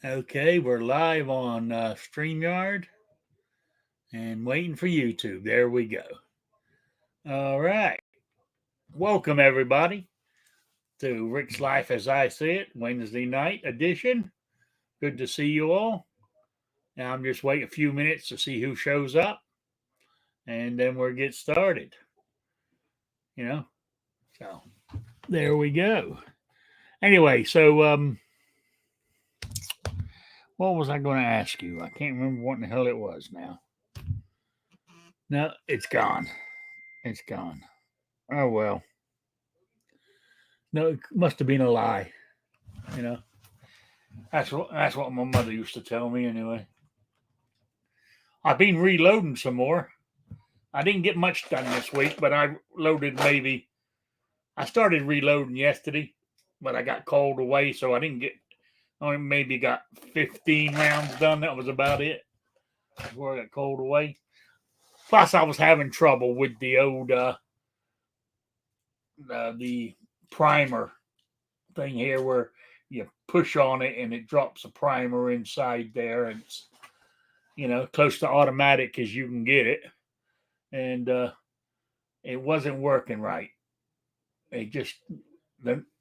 Okay, we're live on StreamYard and waiting for YouTube. There we go. All right. Welcome, everybody, to Rick's Life as I See It, Wednesday night edition. Good to see you all. Now, I'm just waiting a few minutes to see who shows up, and then we'll get started. You know, so there we go. Anyway, what was I going to ask you? I can't remember what in the hell it was now. No, it's gone. It's gone. Oh, well. No, it must have been a lie. You know, that's what my mother used to tell me anyway. I've been reloading some more. I didn't get much done this week, but I loaded maybe. I started reloading yesterday, but I got called away, so I didn't get. I maybe got 15 rounds done. That was about it before I got called away. Plus, I was having trouble with the old the primer thing here, where you push on it and it drops a primer inside there, and it's close to automatic as you can get it, and it wasn't working right. It just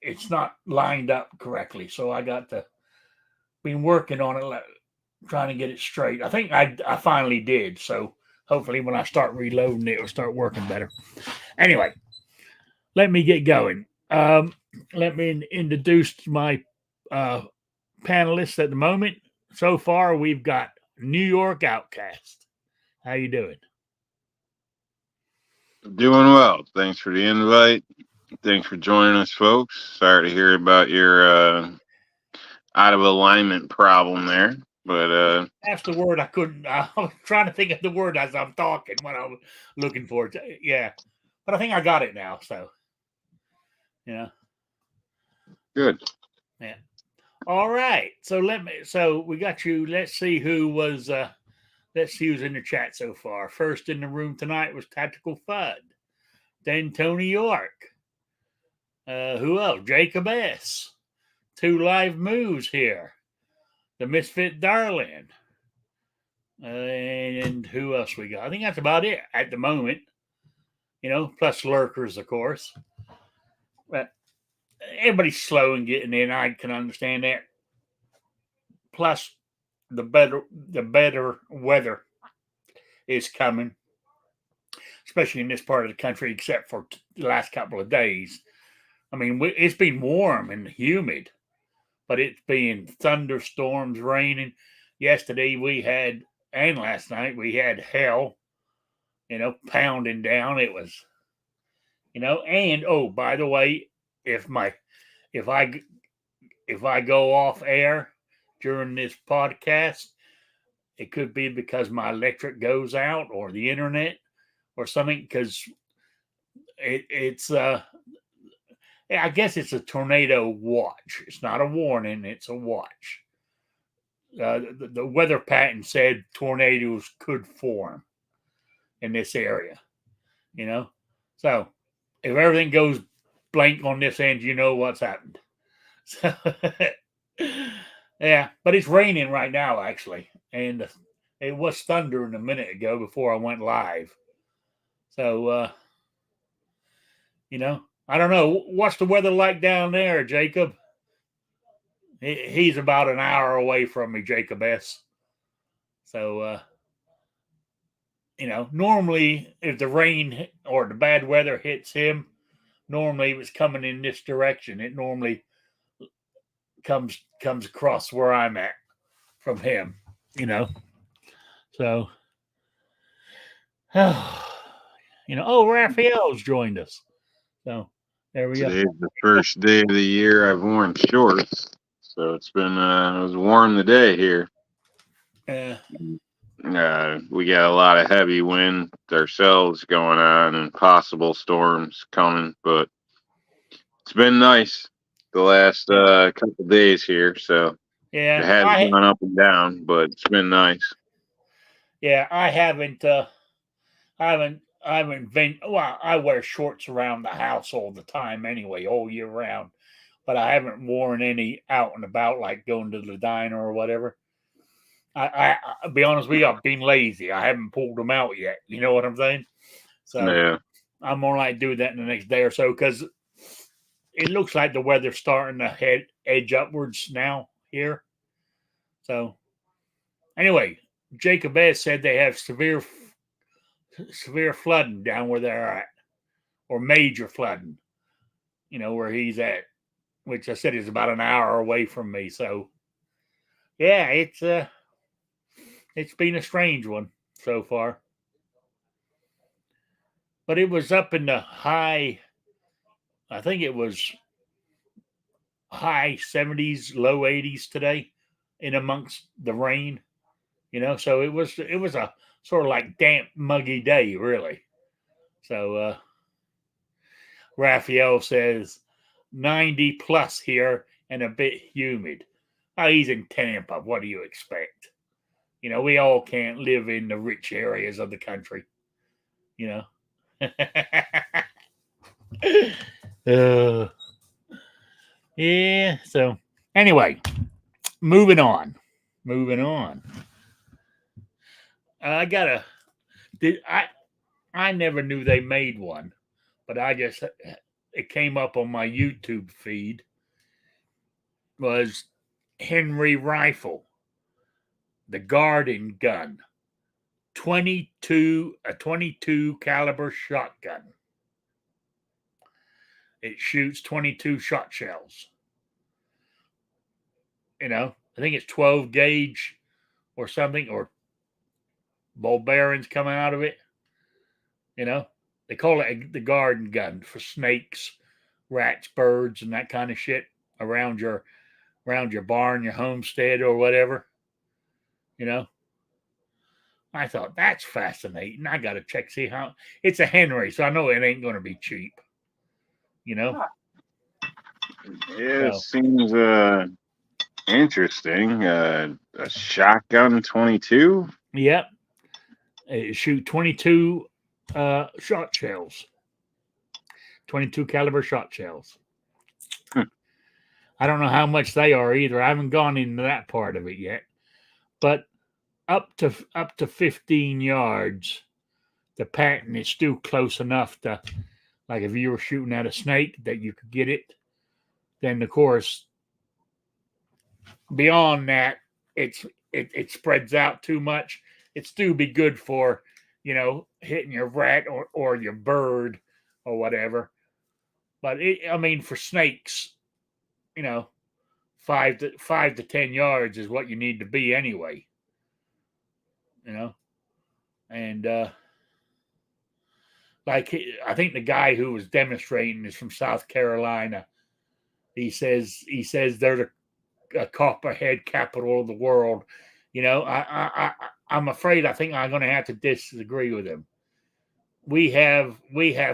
it's not lined up correctly, so I got to been working on it, trying to get it straight. I think I finally did. So hopefully, when I start reloading, it will start working better. Anyway, let me get going. Let me introduce my uh, panelists at the moment. So far, we've got New York Outcast. How you doing? Doing well. Thanks for the invite. Thanks for joining us, folks. Sorry to hear about your out of alignment problem there, but That's the word I couldn't. I was trying to think of the word as I'm talking when I was looking for it. Yeah, but I think I got it now. So yeah, good. yeah. All right. So let me. So we got you. Let's see who was. Let's see who's in the chat so far. First in the room tonight was Tactical Fud. Then Tony York. Who else? Jacob S. Two live moves here. The Misfit Darling. And who else we got? I think that's about it at the moment. Plus lurkers, of course. But everybody's slow in getting in. I can understand that. Plus, the better weather is coming, especially in this part of the country, except for the last couple of days. I mean, it's been warm and humid, but it's been thunderstorms, raining. Yesterday we had, and last night we had hell, pounding down. It was, and oh, by the way, if my if I if I go off air during this podcast, it could be because my electric goes out or the internet or something. Because it's I guess it's a tornado watch. It's not a warning. It's a watch. The weather pattern said tornadoes could form in this area. You know, so if everything goes blank on this end, you know what's happened. So, yeah, but it's raining right now, actually, and it was thundering a minute ago before I went live. So, I don't know. What's the weather like down there, Jacob? He's about an hour away from me, Jacob S. So, normally if the rain or the bad weather hits him, normally if it's coming in this direction, it normally comes across where I'm at from him. You know, so oh, Raphael's joined us. So there we go. Today's the first day of the year I've worn shorts, so it's been it was warm today here. Uh, We got a lot of heavy wind ourselves going on and possible storms coming, but it's been nice the last yeah, couple days here. So it yeah. has I gone up and down, but it's been nice. yeah. I haven't been. Well, I wear shorts around the house all the time anyway, all year round. but I haven't worn any out and about, like going to the diner or whatever. I'll be honest with you, I've been lazy. I haven't pulled them out yet. You know what I'm saying? So Yeah. I'm more like do that in the next day or so because it looks like the weather's starting to edge upwards now here. So anyway, Jacob S said they have severe flooding down where they're at, or major flooding. You know where he's at, which I said is about an hour away from me. So yeah, it's been a strange one so far. But it was up in the high, I think it was high 70s, low 80s today, in amongst the rain. So it was a sort of like damp, muggy day, really. So Raphael says 90 plus here and a bit humid. Oh, he's in Tampa. What do you expect? We all can't live in the rich areas of the country. Yeah. So anyway, moving on. I got I never knew they made one, but it came up on my YouTube feed. Was Henry rifle, the garden gun, a 22 caliber shotgun. It shoots 22 shot shells. I think it's 12 gauge or something, or ball bearings coming out of it. They call it the garden gun for snakes, rats, birds, and that kind of shit around your barn, your homestead, or whatever. I thought that's fascinating. I got to see how it's a Henry, so I know it ain't going to be cheap. Yeah, it seems interesting. A shotgun 22. Yep, it shoot 22 shot shells, 22 caliber shot shells. I don't know how much they are either. I haven't gone into that part of it yet, but up to 15 yards, the pattern is still close enough to, like, if you were shooting at a snake, that you could get it. Then of course, beyond that, it spreads out too much. It still be good for, hitting your rat or your bird or whatever. But for snakes, 5 to 10 yards is what you need to be anyway. And like, I think the guy who was demonstrating is from South Carolina. He says they're a copperhead capital of the world. I'm afraid I think I'm going to have to disagree with him. We have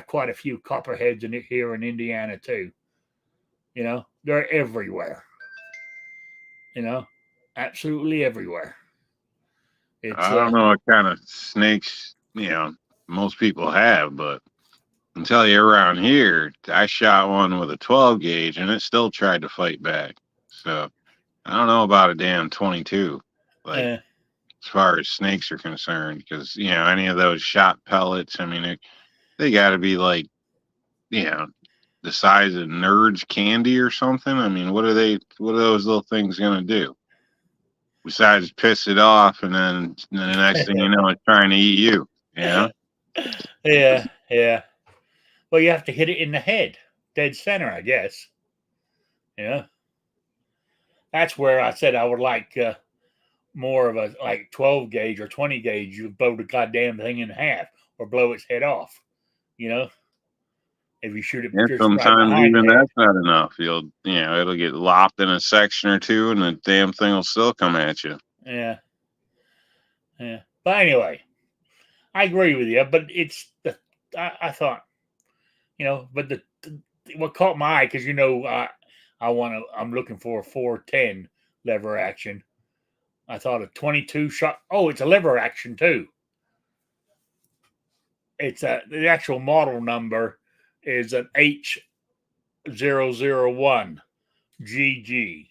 quite a few copperheads here in Indiana too. They're everywhere. Absolutely everywhere. I don't know what kind of snakes most people have, but I can tell you around here, I shot one with a 12 gauge and it still tried to fight back. So I don't know about a damn 22. As far as snakes are concerned, because any of those shot pellets, they got to be like, the size of Nerds candy or something. What are those little things gonna do besides piss it off, and then the next thing you know, it's trying to eat you? Yeah. Well, you have to hit it in the head, dead center, I guess. That's where I said I would like more of a 12 gauge or 20 gauge. You blow the goddamn thing in half or blow its head off. If you shoot it, sometimes right even that's not enough. It'll get lopped in a section or two, and the damn thing will still come at you. Yeah. But anyway, I agree with you. But it's I thought, but what caught my eye, because I'm looking for a 410 lever action. I thought a 22 shot. Oh, it's a lever action too. It's the actual model number is an H001, GG.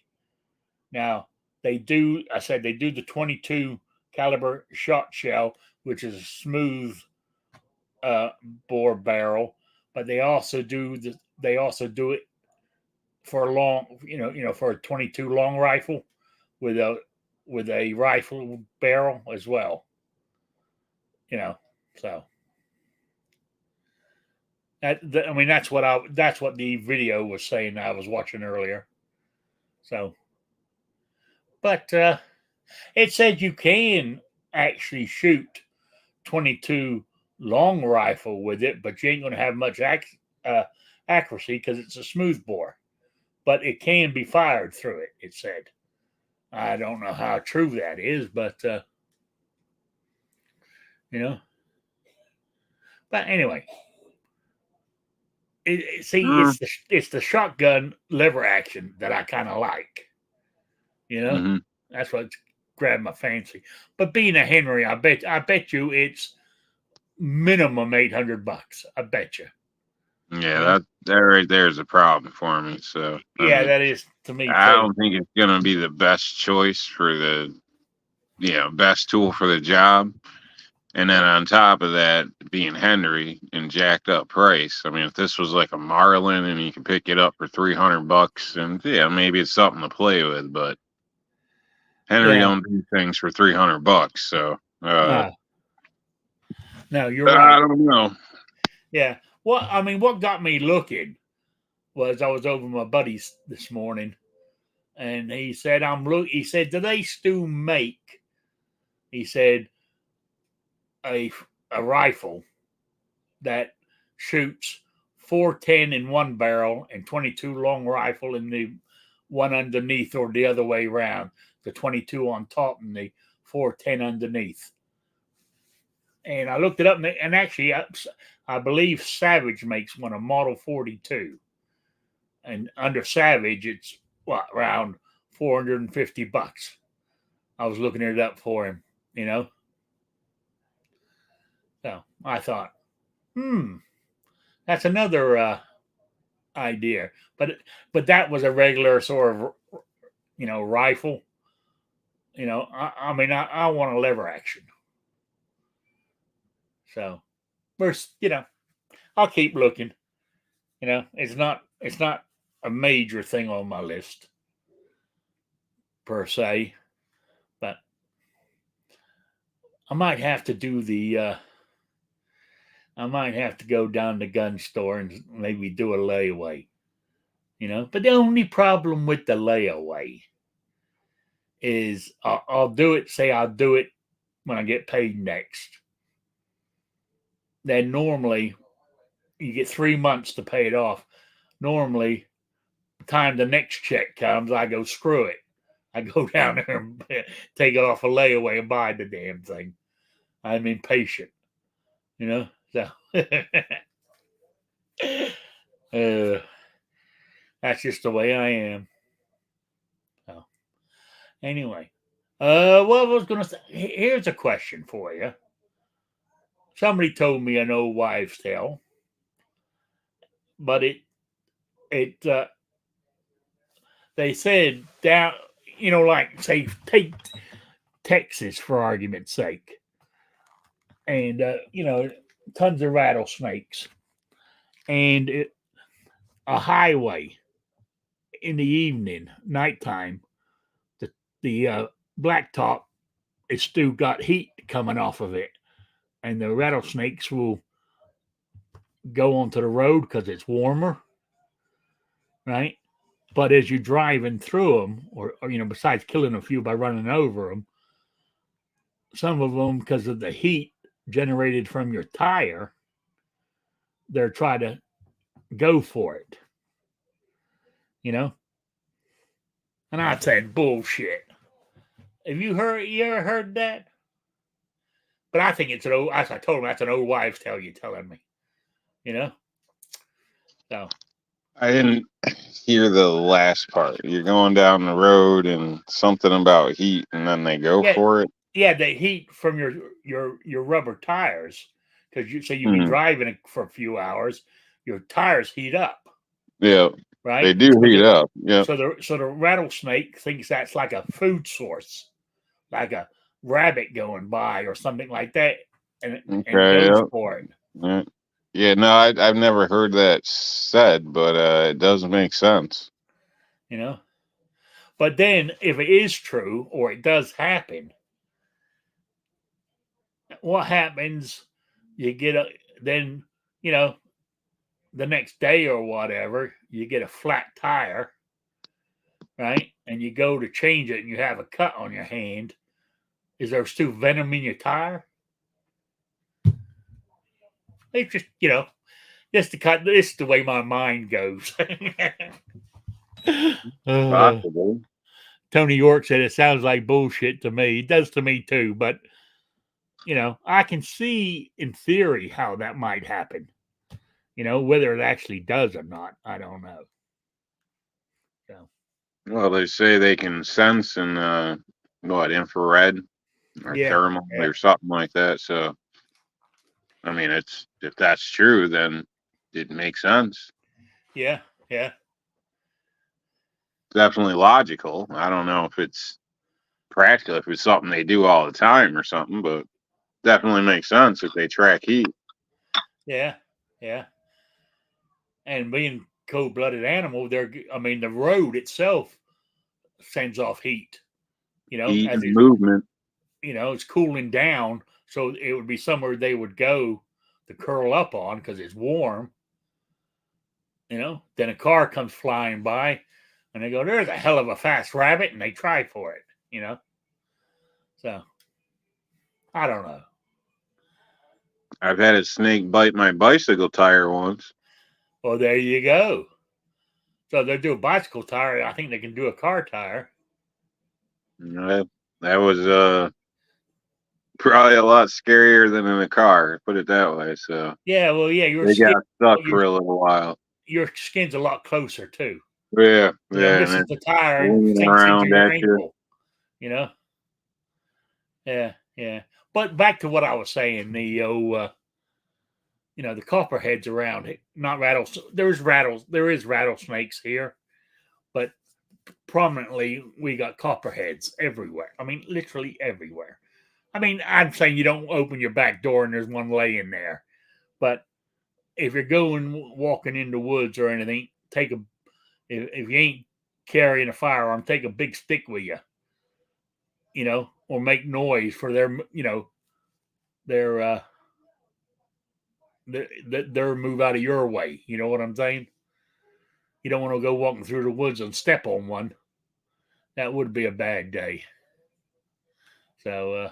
Now they do. I said they do the 22 caliber shot shell, which is a smooth bore barrel, but they also do it for a long, for a 22 long rifle with a rifle barrel as well. So that's what the video was saying I was watching earlier. So, but it said you can actually shoot 22 long rifle with it, but you ain't going to have much accuracy because it's a smooth bore. But it can be fired through it, it said. I don't know how true that is, but But anyway, it's the shotgun lever action that I kind of like. That's what grabbed my fancy. But being a Henry, I bet you it's minimum $800. I bet you. Yeah, that right there is a problem for me. So that is to me. I don't think it's gonna be the best choice for the best tool for the job. And then on top of that, being Henry and jacked up price. I mean, if this was like a Marlin and you can pick it up for $300, and maybe it's something to play with, but Henry don't do things for $300. So no, you're right. I don't know. Yeah. Well, I mean, what got me looking was I was over my buddies this morning, and he said, He said, do they still make? He said, a rifle that shoots 410 in one barrel and 22 long rifle in the one underneath, or the other way around, the 22 on top and the 410 underneath. And I looked it up, and actually I believe Savage makes one, a Model 42, and under Savage it's around $450. I was looking it up for him, So I thought, that's another idea. But that was a regular sort of, rifle. I mean, I want a lever action. So I'll keep looking. It's not a major thing on my list per se, but I might have to do I might have to go down to the gun store and maybe do a layaway, But the only problem with the layaway is I'll do it. Say I'll do it when I get paid next. Then normally you get 3 months to pay it off. Normally, the time the next check comes, I go, screw it. I go down there and take it off a layaway and buy the damn thing. I'm impatient, So that's just the way I am. So anyway, what I was going to say, here's a question for you. Somebody told me an old wives' tale, but they said down, like say take Texas for argument's sake, and tons of rattlesnakes, and a highway in the evening, nighttime, the blacktop, it's still got heat coming off of it, and the rattlesnakes will go onto the road because it's warmer, right? But as you're driving through them, or besides killing a few by running over them, some of them, because of the heat generated from your tire, they're trying to go for it, And I said, bullshit. Have you ever heard that? But I think it's as I told him, that's an old wives' tale you're telling me, So I didn't hear the last part. You're going down the road and something about heat, and then they go for it. Yeah, the heat from your rubber tires, because you've been driving it for a few hours, your tires heat up. Yeah. right? They do heat up. Yeah. So the rattlesnake thinks that's like a food source, like a rabbit going by or something like that, and Okay. goes Yeah. for it. Yeah. Yeah. No, I've never heard that said, but it does make sense. You know. But then, if it is true or it does happen, what happens? You get then you know the next day or whatever, you get a flat tire, right? And you go to change it, and you have a cut on your hand. Is there still venom in your tire? It's just just to cut. This is the way my mind goes. Possible. Tony York said it sounds like bullshit to me. It does to me too, but I can see in theory how that might happen. Whether it actually does or not, I don't know. So, Well, they say they can sense in infrared or thermal or something like that. So, I mean, if that's true, then it makes sense. Yeah, yeah. Definitely logical. I don't know if it's practical, if it's something they do all the time or something, but definitely makes sense if they track heat. Yeah, yeah. And being cold-blooded animal, the road itself sends off heat. Heat as and movement. It's cooling down, so it would be somewhere they would go to curl up on because it's warm. Then a car comes flying by, and they go, "There's a hell of a fast rabbit," and they try for it. So I don't know. I've had a snake bite my bicycle tire once. Well, there you go. So they do a bicycle tire. I think they can do a car tire. That was probably a lot scarier than in a car, put it that way. So yeah, well, yeah, they got stuck for a little while. Your skin's a lot closer too. Yeah, This is the tire and sinks into your ankle. Yeah, yeah. But back to what I was saying, the copperheads around it, not rattles. There is rattlesnakes here, but prominently we got copperheads everywhere. I mean, literally everywhere. I mean, I'm saying you don't open your back door and there's one laying there, but if you're walking in the woods or anything, if you ain't carrying a firearm, take a big stick with you, or make noise for their move out of your way. You know what I'm saying? You don't want to go walking through the woods and step on one. That would be a bad day. So,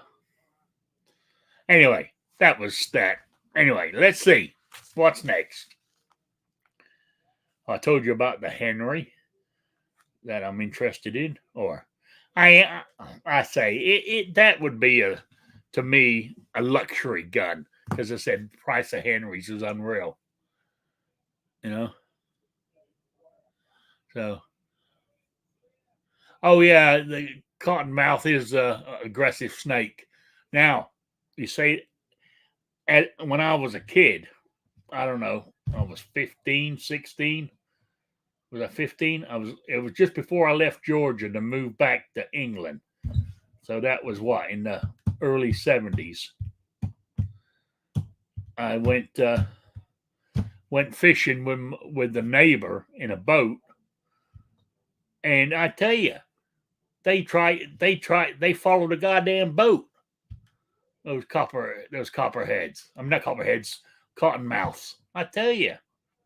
anyway, that was that. Anyway, let's see. What's next? I told you about the Henry that I'm interested in, or I say it that would be to me a luxury gun, because I said the price of Henrys is unreal. So, oh yeah, the cottonmouth is an aggressive snake. Now, you say, when I was a kid, I don't know, I was 15, 16. Was I 15? It was just before I left Georgia to move back to England. So that was in the early 70s. I went fishing with the neighbor in a boat. And I tell you, they followed the goddamn boat. Those copperheads. I'm not copperheads, cottonmouths. I tell you,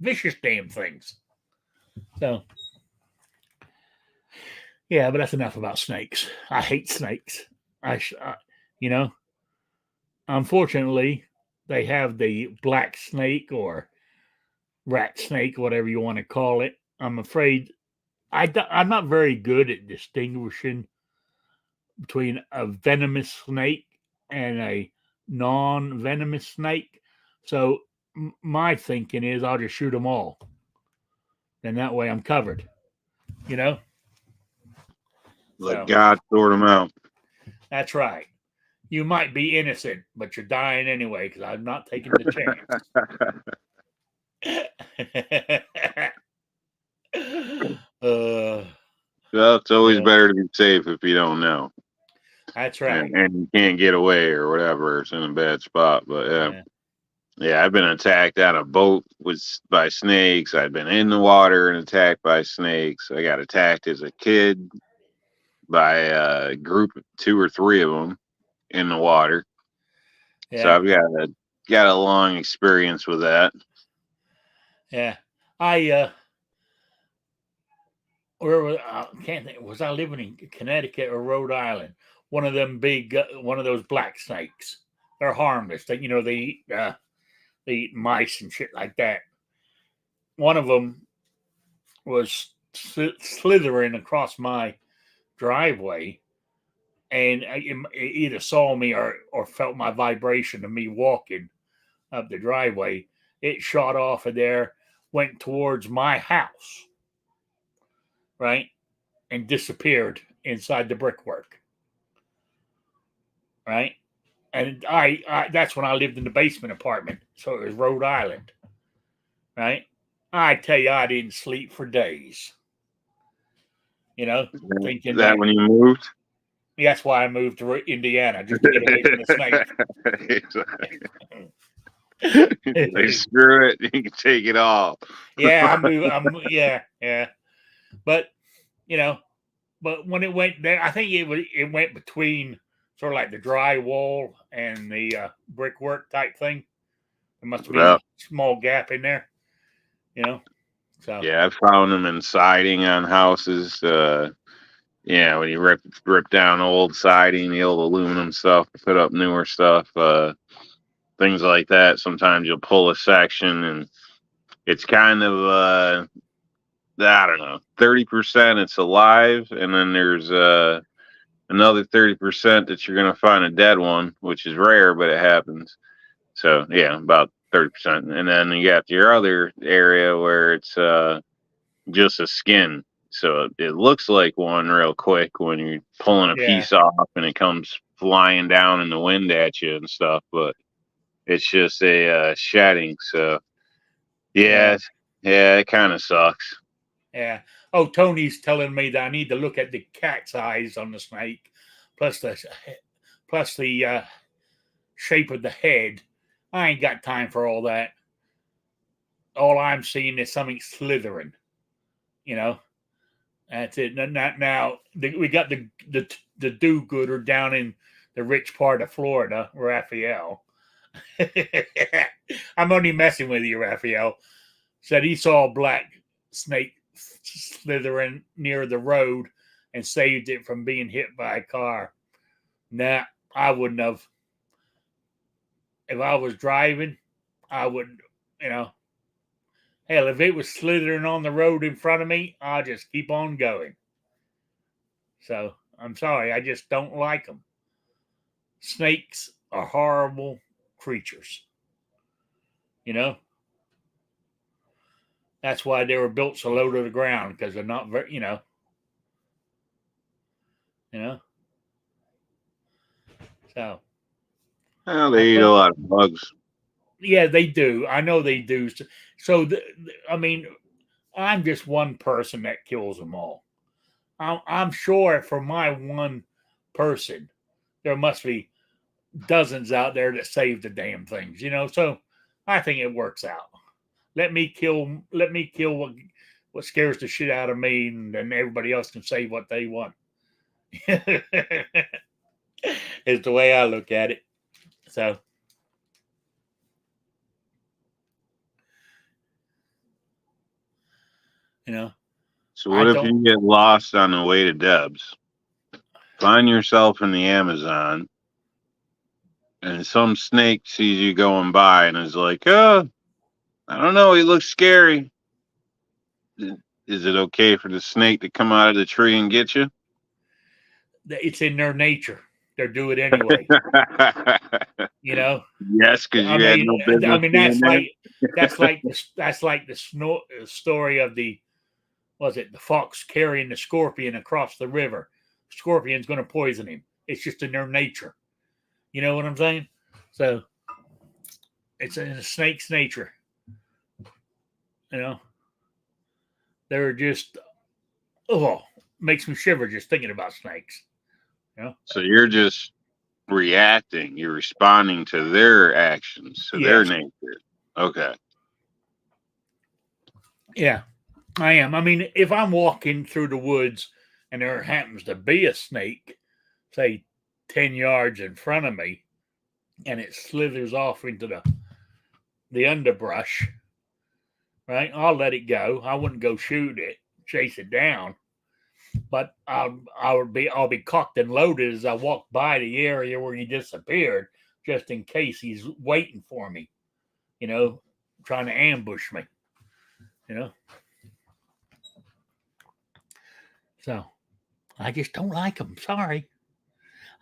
vicious damn things. So, yeah, but that's enough about snakes. I hate snakes. Unfortunately, they have the black snake or rat snake, whatever you want to call it. I'm afraid I'm not very good at distinguishing between a venomous snake and a non-venomous snake. So my thinking is I'll just shoot them all. And that way I'm covered. Let God sort them out. That's right. You might be innocent, but you're dying anyway because I'm not taking the chance. Uh, Well, it's always yeah, better to be safe if you don't know, that's right. and you can't get away or whatever. It's in a bad spot. But yeah, Yeah, yeah, I've been attacked on a boat by snakes. I've been in the water and attacked by snakes. I got attacked as a kid by a group of two or three of them in the water. So yeah, I've got a long experience with that. yeah. I where was I can't think. Was I living in Connecticut or Rhode Island? One of them big, one of those black snakes. They're harmless. They eat mice and shit like that. One of them was slithering across my driveway, and it either saw me or felt my vibration of me walking up the driveway. It shot off of there, went towards my house, right, and disappeared inside the brickwork, right. And I that's when I lived in the basement apartment, so it was Rhode Island, right. I tell you, I didn't sleep for days, you know, Is thinking that that when you moved? that's why I moved to Indiana just to get away from the snake. Like, screw it, you can take it all. Yeah, yeah, yeah. But you know, but when it went there, I think it went between sort of like the drywall and the brickwork type thing. There must have been Well, a small gap in there, you know. So yeah, I found them in siding on houses. Yeah, when you rip down old siding, the old aluminum stuff, put up newer stuff, things like that. Sometimes you'll pull a section, and it's kind of I don't know, 30% it's alive, and then there's another 30% that you're gonna find a dead one, which is rare, but it happens. So yeah, about 30%, and then you got your other area where it's just a skin. So it looks like one real quick when you're pulling a yeah, piece off and it comes flying down in the wind at you and stuff, but it's just a shedding. So yeah, yeah, yeah, it kind of sucks. yeah. Oh, Tony's telling me that I need to look at the cat's eyes on the snake, plus the shape of the head. I ain't got time for all that. All I'm seeing is something slithering, you know. That's it. Now we got the do-gooder down in the rich part of Florida, Raphael. I'm only messing with you, Raphael. Said he saw a black snake slithering near the road and saved it from being hit by a car. Nah, I wouldn't have. If I was driving, I wouldn't, you know. Hell, if it was slithering on the road in front of me, I'll just keep on going. So I'm sorry, I just don't like them. Snakes are horrible creatures. You know, that's why they were built so low to the ground because they're not very, you know. So Well, I they eat a told, lot of bugs. yeah, they do. I know they do. So I mean, I'm just one person that kills them all. I'm sure for my one person, there must be dozens out there that save the damn things, you know. So I think it works out. Let me kill what scares the shit out of me, and then everybody else can say what they want. Is the way I look at it. So you know, So I what if don't. you get lost on the way to Deb's? Find yourself in the Amazon, and some snake sees you going by and is like, "Oh, I don't know, he looks scary." Is it okay for the snake to come out of the tree and get you? It's in their nature. They'll do it anyway. You know. Yes, because I you had mean, no I business mean being there. that's like the story of the was it the fox carrying the scorpion across the river. Scorpion's going to poison him. It's just in their nature. You know what I'm saying? So it's in a snake's nature. You know, they're just oh, makes me shiver just thinking about snakes. So you're just reacting. You're responding to their actions, to their Yes. nature. Okay. Yeah, I am. I mean, if I'm walking through the woods and there happens to be a snake, say 10 yards in front of me, and it slithers off into the underbrush, right? I'll let it go. I wouldn't go shoot it, chase it down, but I'll be cocked and loaded as I walk by the area where he disappeared, just in case he's waiting for me, trying to ambush me, So I just don't like them. Sorry,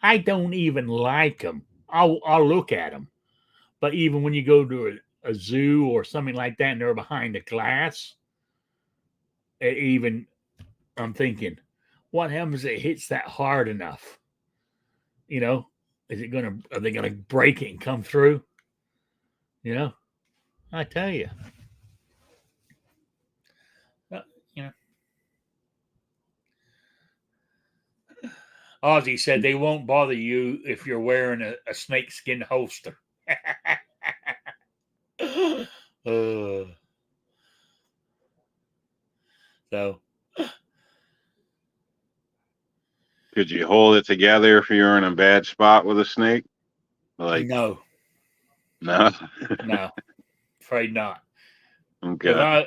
I don't even like them. I'll look at them, but even when you go to a zoo or something like that, and they're behind a glass, even I'm thinking, what happens if it hits that hard enough? Are they gonna break it and come through? I tell you. Ozzy said they won't bother you if you're wearing a snakeskin holster. So could you hold it together if you're in a bad spot with a snake? Like no, no, afraid not. Okay.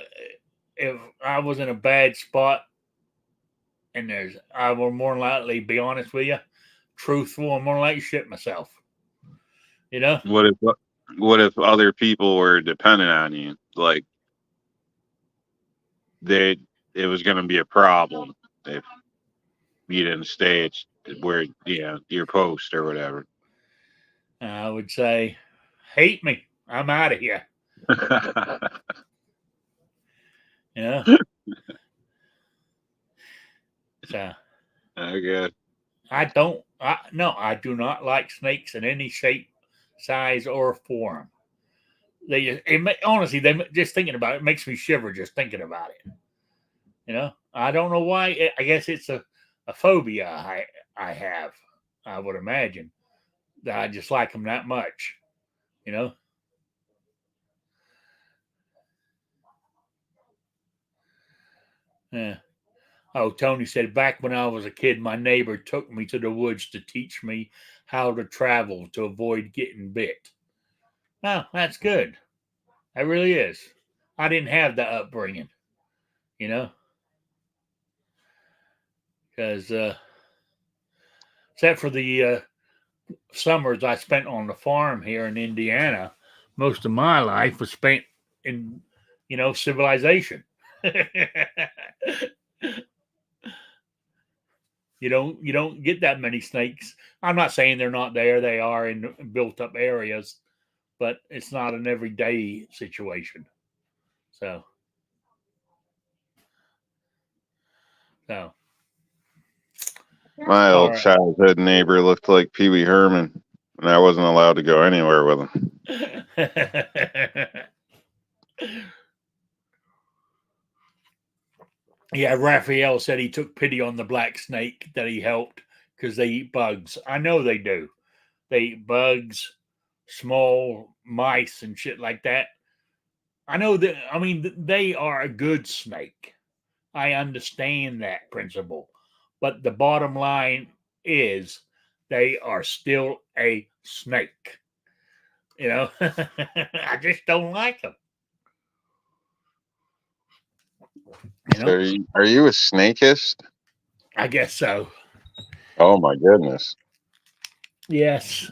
If I was in a bad spot, and I will more likely be honest with you, truthful, and more likely shit myself. What if other people were dependent on you? Like it was going to be a problem if you didn't stay at where your post or whatever. I would say, hate me. I'm out of here. So okay. I do not like snakes in any shape, size, or form. Honestly, just thinking about it makes me shiver just thinking about it. I don't know why. I guess it's a phobia I have. I would imagine that I just like them that much. Yeah. Oh, Tony said, back when I was a kid, my neighbor took me to the woods to teach me how to travel to avoid getting bit. Oh, that's good. That really is. I didn't have that upbringing, because except for the summers I spent on the farm here in Indiana, most of my life was spent in, civilization. You don't get that many snakes. I'm not saying they're not there. They are in built up areas, but it's not an everyday situation. So my old childhood neighbor looked like Pee Wee Herman, and I wasn't allowed to go anywhere with him. Yeah, Raphael said he took pity on the black snake that he helped because they eat bugs. I know they do. They eat bugs, small mice, and shit like that. I know that. I mean, they are a good snake. I understand that principle. But the bottom line is they are still a snake. I just don't like them. So are you a snakeist? I guess so. Oh my goodness. Yes,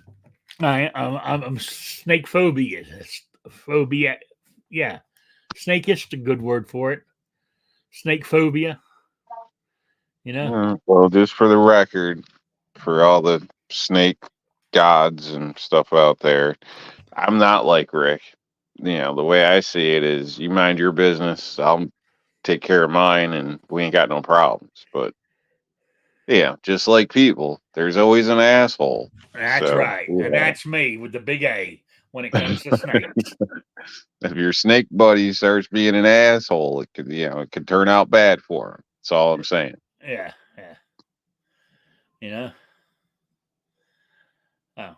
I'm snake phobia. Phobia, yeah. Snakeist, a good word for it. Snake phobia. Well, just for the record, for all the snake gods and stuff out there, I'm not like Rick. The way I see it is, you mind your business, I'll take care of mine, and we ain't got no problems. But just like people, there's always an asshole. That's right. And that's me with the big A when it comes to snakes. If your snake buddy starts being an asshole, it could turn out bad for him. That's all I'm saying. Yeah. You know. Oh.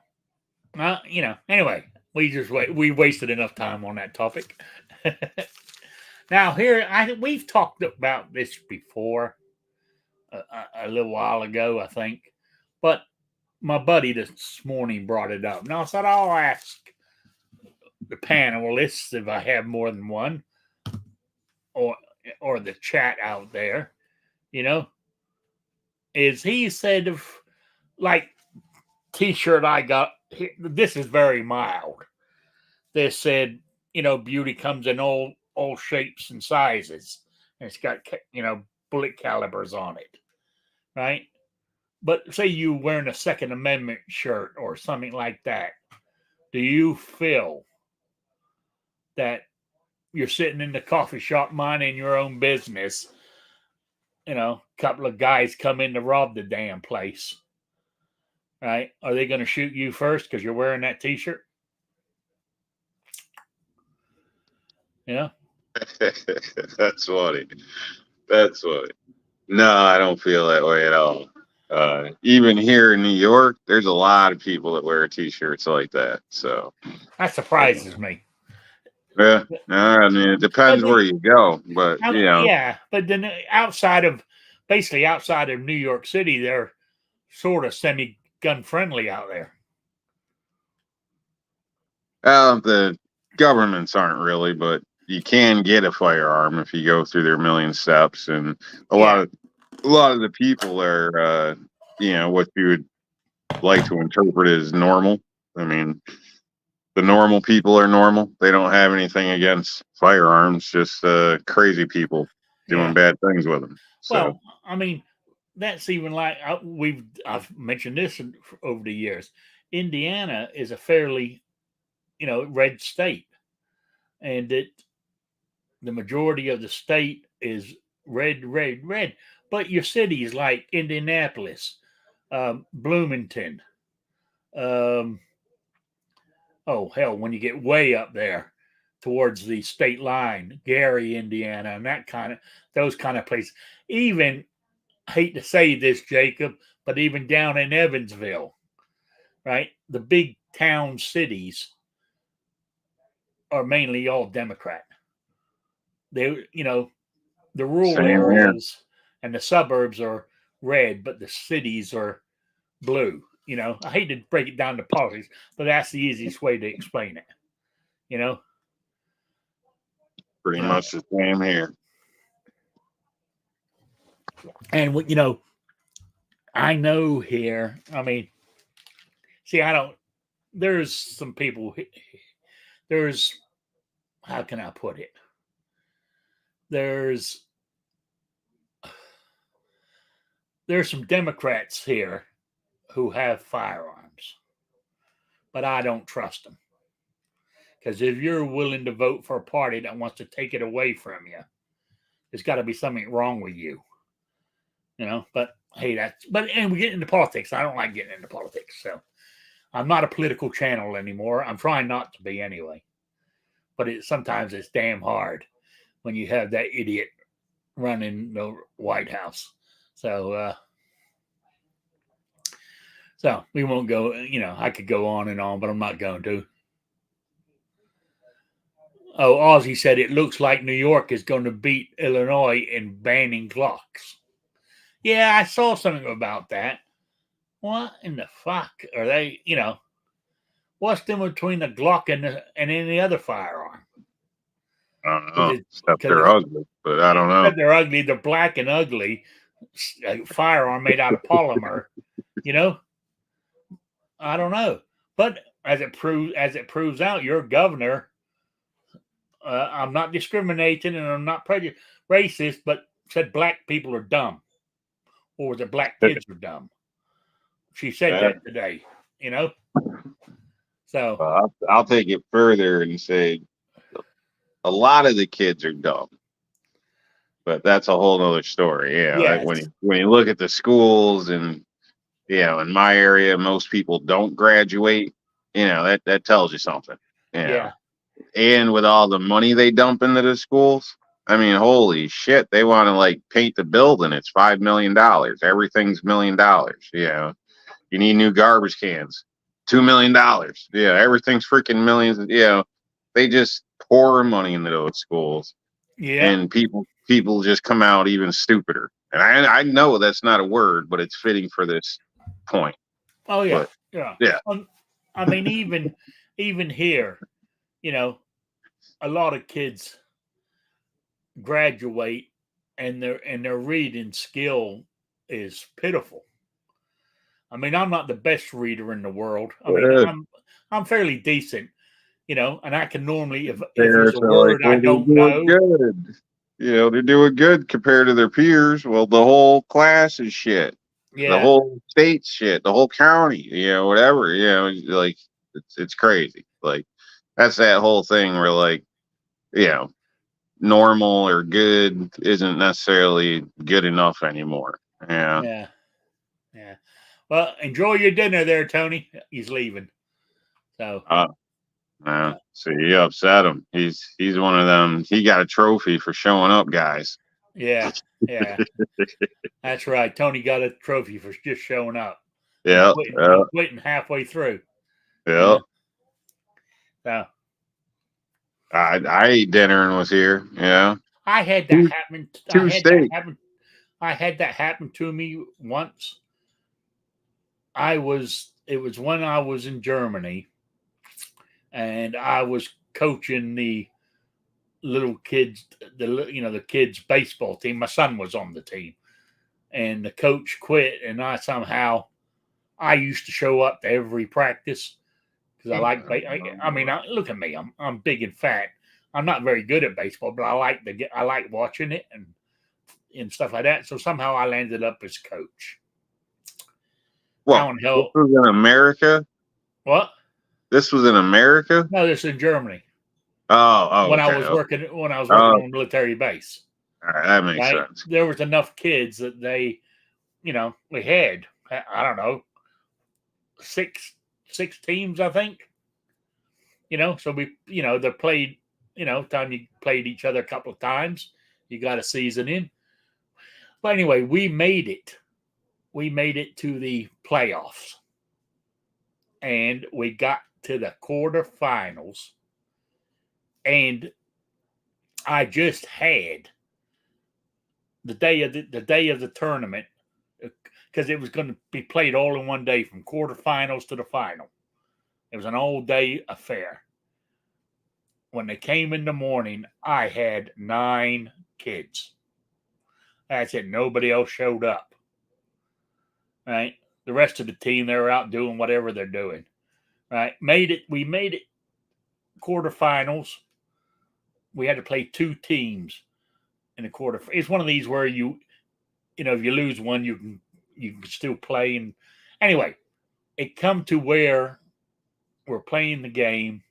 Well, anyway, we wasted enough time on that topic. Now here, we've talked about this before, a little while ago, I think, but my buddy this morning brought it up. Now I said I'll ask the panelists if I have more than one, or the chat out there, is he said if like T-shirt I got. This is very mild. They said, beauty comes in all shapes and sizes. And it's got, bullet calibers on it, right? But say you wearing a Second Amendment shirt or something like that. Do you feel that you're sitting in the coffee shop minding your own business? A couple of guys come in to rob the damn place. Right? Are they going to shoot you first because you're wearing that T-shirt? Yeah. That's funny. That's funny. No, I don't feel that way at all. Even here in New York, there's a lot of people that wear T-shirts like that. So that surprises me. Yeah, I mean, it depends where you go, but yeah. But then outside of New York City, they're sort of semi-gun friendly out there. The governments aren't really, but you can get a firearm if you go through their million steps, and a lot of the people are, what you would like to interpret as normal. I mean, the normal people are normal. They don't have anything against firearms, just crazy people doing bad things with them. So. Well, I mean, that's even like I've mentioned this over the years. Indiana is a fairly, red state, and the majority of the state is red. But your cities like Indianapolis, Bloomington, when you get way up there towards the state line, Gary, Indiana, and those kind of places. Even, I hate to say this, Jacob, but even down in Evansville, right? The big town cities are mainly all Democrat. They, the rural areas and the suburbs are red, but the cities are blue. I hate to break it down to politics, but that's the easiest way to explain it. Pretty much the same here. And I know here. I mean, see, there's some people. How can I put it? There's some Democrats here who have firearms, but I don't trust them. Because if you're willing to vote for a party that wants to take it away from you, there's got to be something wrong with you. But hey, and we get into politics. I don't like getting into politics, so I'm not a political channel anymore. I'm trying not to be anyway. But sometimes it's damn hard when you have that idiot running the White House. So we won't go, I could go on and on, but I'm not going to. Oh, Ozzy said it looks like New York is going to beat Illinois in banning Glocks. Yeah, I saw something about that. What in the fuck are they, what's the difference between a Glock and any other firearm? I don't know. Except they're ugly, but I don't know. Except they're ugly. They're black and ugly. A firearm made out of polymer, I don't know. But as it proves out, your governor, I'm not discriminating and I'm not racist, but said black people are dumb. Or was it black kids are dumb? She said that today, So I'll take it further and say a lot of the kids are dumb. But that's a whole nother story. Yes. Like when you look at the schools and in my area, most people don't graduate. That tells you something. Yeah. And with all the money they dump into the schools, I mean, holy shit! They want to like paint the building. It's $5 million. Everything's $1 million. You know, you need new garbage cans. $2 million. Yeah, everything's freaking millions. You know, they just pour money into those schools, Yeah. and people just come out even stupider. And I know that's not a word, but it's fitting for this point. Oh yeah. But, Yeah. yeah. I mean, even here, you know, a lot of kids graduate and their reading skill is pitiful. I mean, I'm not the best reader in the world. I mean, I'm fairly decent, you know, and I can normally if there's a word I don't know. Good. You know, they're doing good compared to their peers. Well, the whole class is shit. Yeah. The whole state's shit. The whole county, you know, whatever. You know, like it's crazy. Like that's that whole thing where like, you know, normal or good isn't necessarily good enough anymore. Yeah. Yeah. Yeah. Well, enjoy your dinner there, Tony. He's leaving. So So you upset him. He's one of them. He got a trophy for showing up, guys. yeah. Yeah. That's right. Tony got a trophy for just showing up. Yeah. Quitting halfway through. Yeah. So I ate dinner and was here. Yeah. I had that happen. I had that happen to me once. It was when I was in Germany and I was coaching the little kids, the kids baseball team. My son was on the team and the coach quit. And I used to show up to every practice because I like, I mean, look at me. I'm big and fat. I'm not very good at baseball, but I like watching it and stuff like that. So somehow I landed up as coach. Well, this was in America. What? This was in America? No, this is in Germany. Oh, when I was working on a military base. All right, that makes sense. There was enough kids that they had, I don't know, six teams, I think. So we, they played, time you played each other a couple of times, you got a season in. But anyway, we made it. We made it to the playoffs. And we got to the quarterfinals. And I just had the day of the tournament, because it was going to be played all in one day from quarterfinals to the final. It was an all-day affair. When they came in the morning, I had 9 kids. That's it. Nobody else showed up. Right? The rest of the team, they were out doing whatever they're doing. Right? We made it quarterfinals. We had to play 2 teams in the quarter. It's one of these where if you lose one, you can still play. And anyway, it come to where we're playing the game.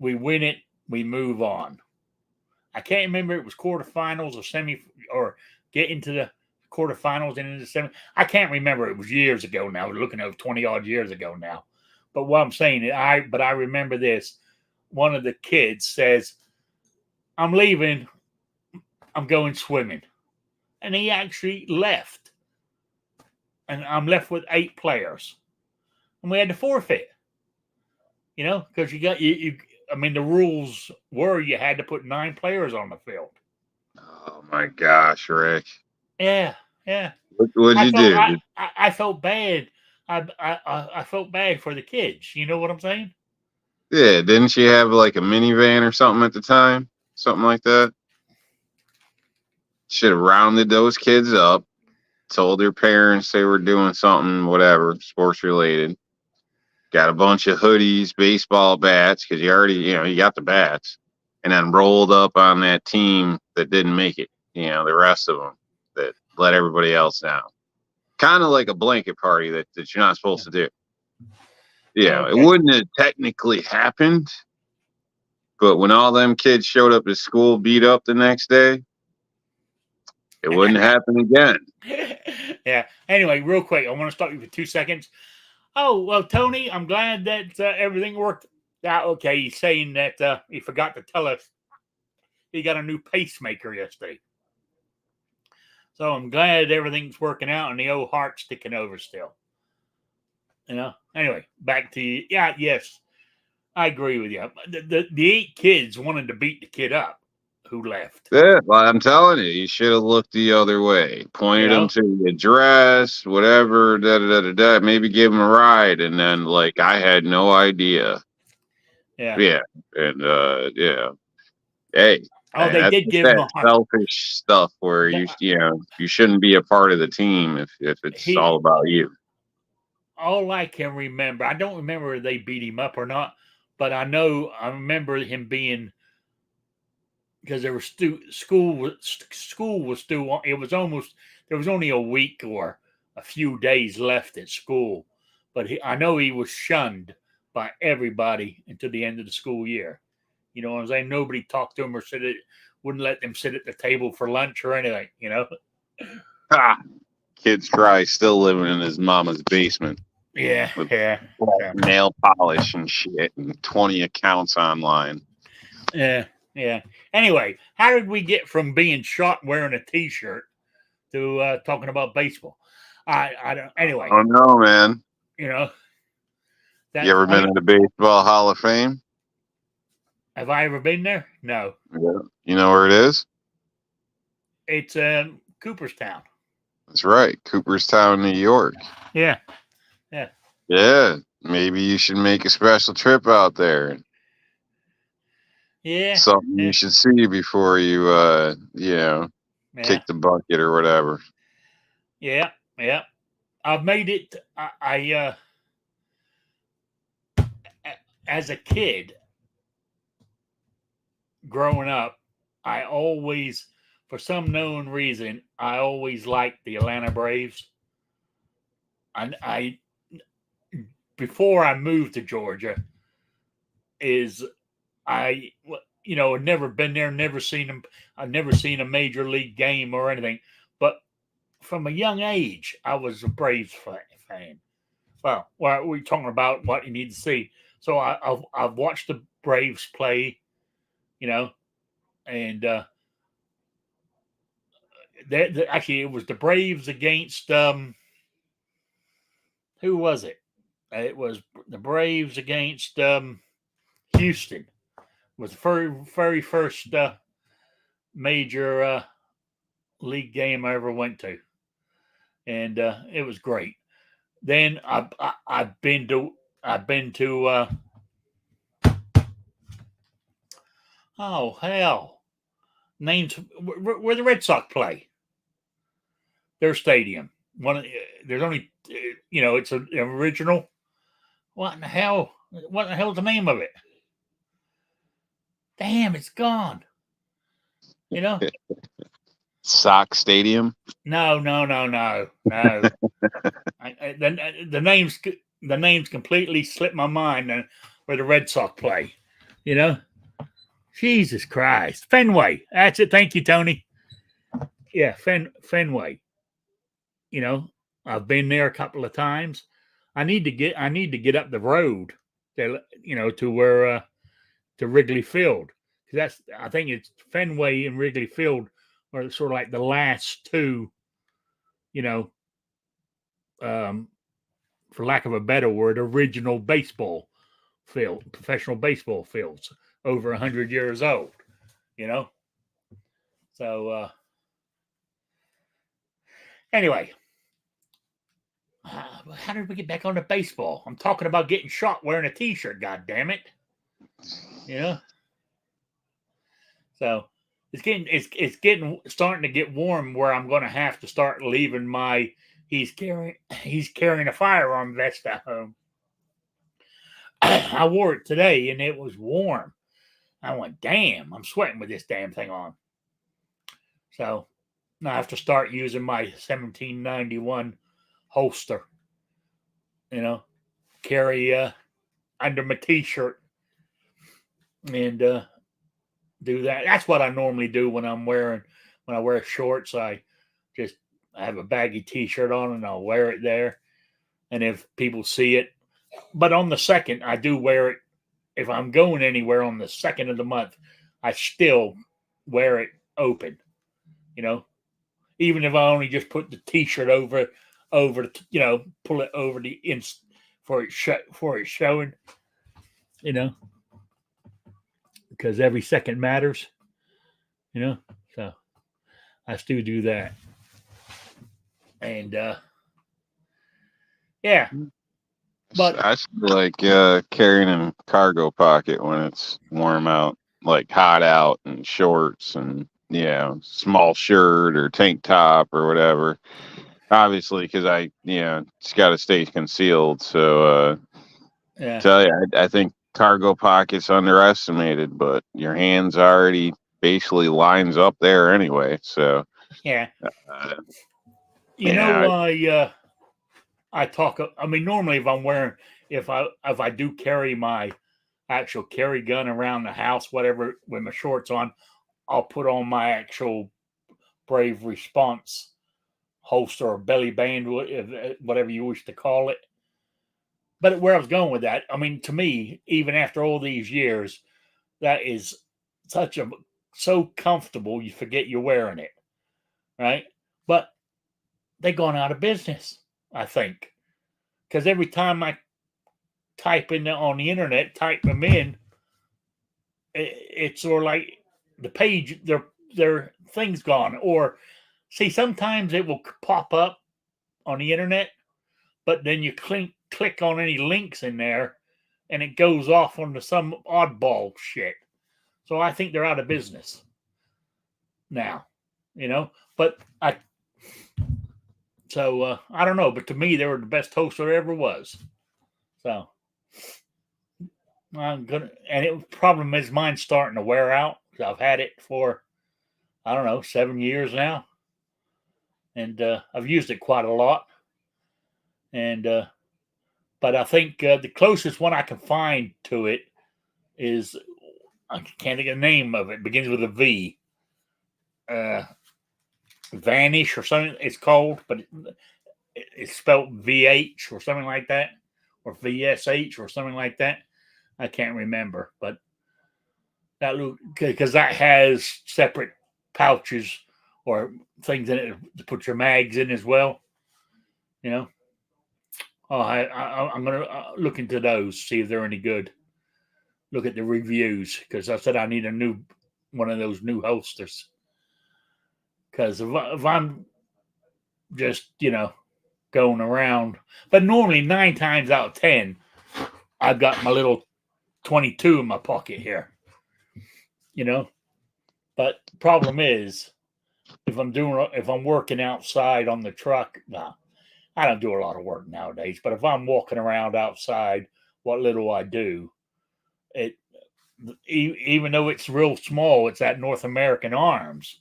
We win it. We move on. I can't remember if it was quarterfinals or semi or get into the quarterfinals and into the semi. I can't remember. It was years ago now. We're looking at 20 odd years ago now. But what I'm saying, I remember this. One of the kids says, "I'm leaving. I'm going swimming." And he actually left. And I'm left with 8 players. And we had to forfeit. Because the rules were you had to put 9 players on the field. Oh my gosh, Rick. Yeah. What'd you do? I felt bad. I felt bad for the kids. You know what I'm saying? Yeah, didn't she have like a minivan or something at the time? Something like that? Should have rounded those kids up, told their parents they were doing something, whatever, sports related. Got a bunch of hoodies, baseball bats, because you already, you got the bats, and then rolled up on that team that didn't make it, the rest of them that let everybody else down. Kind of like a blanket party that you're not supposed to do. Yeah, okay. It wouldn't have technically happened, but when all them kids showed up to school beat up the next day, it wouldn't happen again. Yeah. Anyway, real quick, I want to stop you for 2 seconds. Oh, well, Tony, I'm glad that everything worked out okay. He's saying that he forgot to tell us he got a new pacemaker yesterday. So I'm glad everything's working out and the old heart's sticking over still. Anyway, back to you. Yeah, yes, I agree with you. The 8 kids wanted to beat the kid up who left. Yeah, well, I'm telling you should have looked the other way. Pointed him to the address, whatever, maybe give him a ride. And then, like, I had no idea. Yeah. And, yeah. Hey. Oh, they did give him a selfish stuff where you shouldn't be a part of the team if it's all about you. All I can remember, I don't remember if they beat him up or not, but I remember him being, because there was school was still on. It was almost, there was only a week or a few days left at school, but I know he was shunned by everybody until the end of the school year. You know what I'm saying? Nobody talked to him or wouldn't let them sit at the table for lunch or anything, Kid's try still living in his mama's basement. Yeah. With nail polish and shit and 20 accounts online. Yeah. Anyway, how did we get from being shot wearing a T-shirt to talking about baseball? I don't. Anyway. Oh no, man. You ever been in the Baseball Hall of Fame? Have I ever been there? No. Yeah. You know where it is? It's Cooperstown. That's right, Cooperstown, New York. Yeah. Maybe you should make a special trip out there. Yeah. Something you should see before you, kick the bucket or whatever. Yeah. I've made it. I as a kid, growing up, I always, for some known reason, I always liked the Atlanta Braves. And before I moved to Georgia, had never been there, never seen them. I've never seen a major league game or anything. But from a young age, I was a Braves fan. Well, we're talking about what you need to see. So I've watched the Braves play, and actually it was the Braves against who was it? It was the Braves against Houston. It was the very first major league game I ever went to, and it was great. Then I've been to oh hell, names where the Red Sox play. Their stadium. There's only it's an original. What in the hell? What the hell's the name of it? Damn, it's gone. Sox Stadium? No. The names completely slipped my mind where the Red Sox play. Jesus Christ. Fenway. That's it. Thank you, Tony. Yeah, Fenway. I've been there a couple of times. I need to get up the road to where to Wrigley Field. I think it's Fenway and Wrigley Field are sort of like the last two, for lack of a better word, original baseball field, professional baseball fields, over 100 years old, So anyway, how did we get back on to baseball? I'm talking about getting shot wearing a T-shirt. God damn it! So it's starting to get warm where I'm going to have to start leaving my. He's carrying a firearm vest at home. I wore it today and it was warm. I went, damn! I'm sweating with this damn thing on. So now I have to start using my 1791 holster. Carry under my T-shirt and do that. That's what I normally do when I wear shorts. I have a baggy T-shirt on and I'll wear it there. And if people see it, but on the second, I do wear it. If I'm going anywhere on the second of the month, I still wear it open. You know, even if I only just put the T-shirt over the, pull it over the for it's showing. You know, because every second matters. You know, so I still do that, and yeah. But I still like carrying a cargo pocket when it's warm out, like hot out, and shorts and small shirt or tank top or whatever. Obviously, because it's got to stay concealed. So, yeah, tell you, I think cargo pockets underestimated, but your hands already basically lines up there anyway. So, yeah. uh, You know, I talk. I mean, normally if I do carry my actual carry gun around the house, whatever, with my shorts on, I'll put on my actual Brave Response holster or belly band, whatever you wish to call it. But where I was going with that, I mean, to me, even after all these years, that is so comfortable, you forget you're wearing it, right? But they've gone out of business, I think, because every time I type in on the internet, type them in, it's sort of like the page, their thing's gone. Or see, sometimes it will pop up on the internet, but then you click on any links in there, and it goes off onto some oddball shit. So I think they're out of business now, But I don't know, but to me they were the best holster there ever was. So I'm gonna, and problem is mine's starting to wear out. I've had it for, I don't know, 7 years now, and I've used it quite a lot. And but I think the closest one I can find to it is, I can't think of the name of it. Begins with a V. Vanish or something it's called, but it's spelled VH or something like that, or VSH or something like that. I can't remember, but that look, because that has separate pouches or things in it to put your mags in as well. Oh, I'm gonna look into those, see if they're any good. Look at the reviews, because I said I need one of those new holsters. Because if I'm just going around, but normally 9 times out of 10, I've got my little 22 in my pocket here. But the problem is, if I'm working outside on the truck, I don't do a lot of work nowadays. But if I'm walking around outside, what little I do, even though it's real small, it's that North American Arms.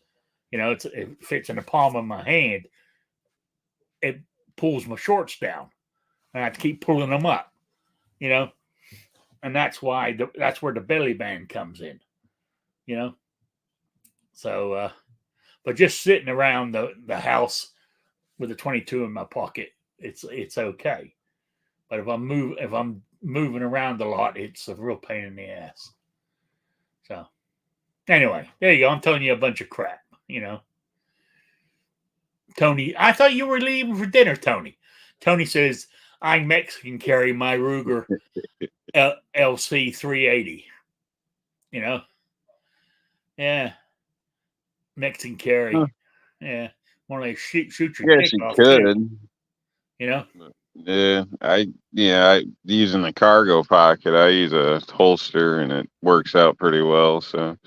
It fits in the palm of my hand. It pulls my shorts down, and I have to keep pulling them up. And that's why that's where the belly band comes in. So, but just sitting around the house with a 22 in my pocket, it's okay. But if I'm moving around a lot, it's a real pain in the ass. So, anyway, there you go. I'm telling you a bunch of crap. Tony, I thought you were leaving for dinner, Tony. Tony says, I Mexican carry my Ruger LC 380. Yeah. Mexican carry. Huh. Yeah. More like shoot your dick off. Could. Too. Yeah, I using the cargo pocket. I use a holster, and it works out pretty well. So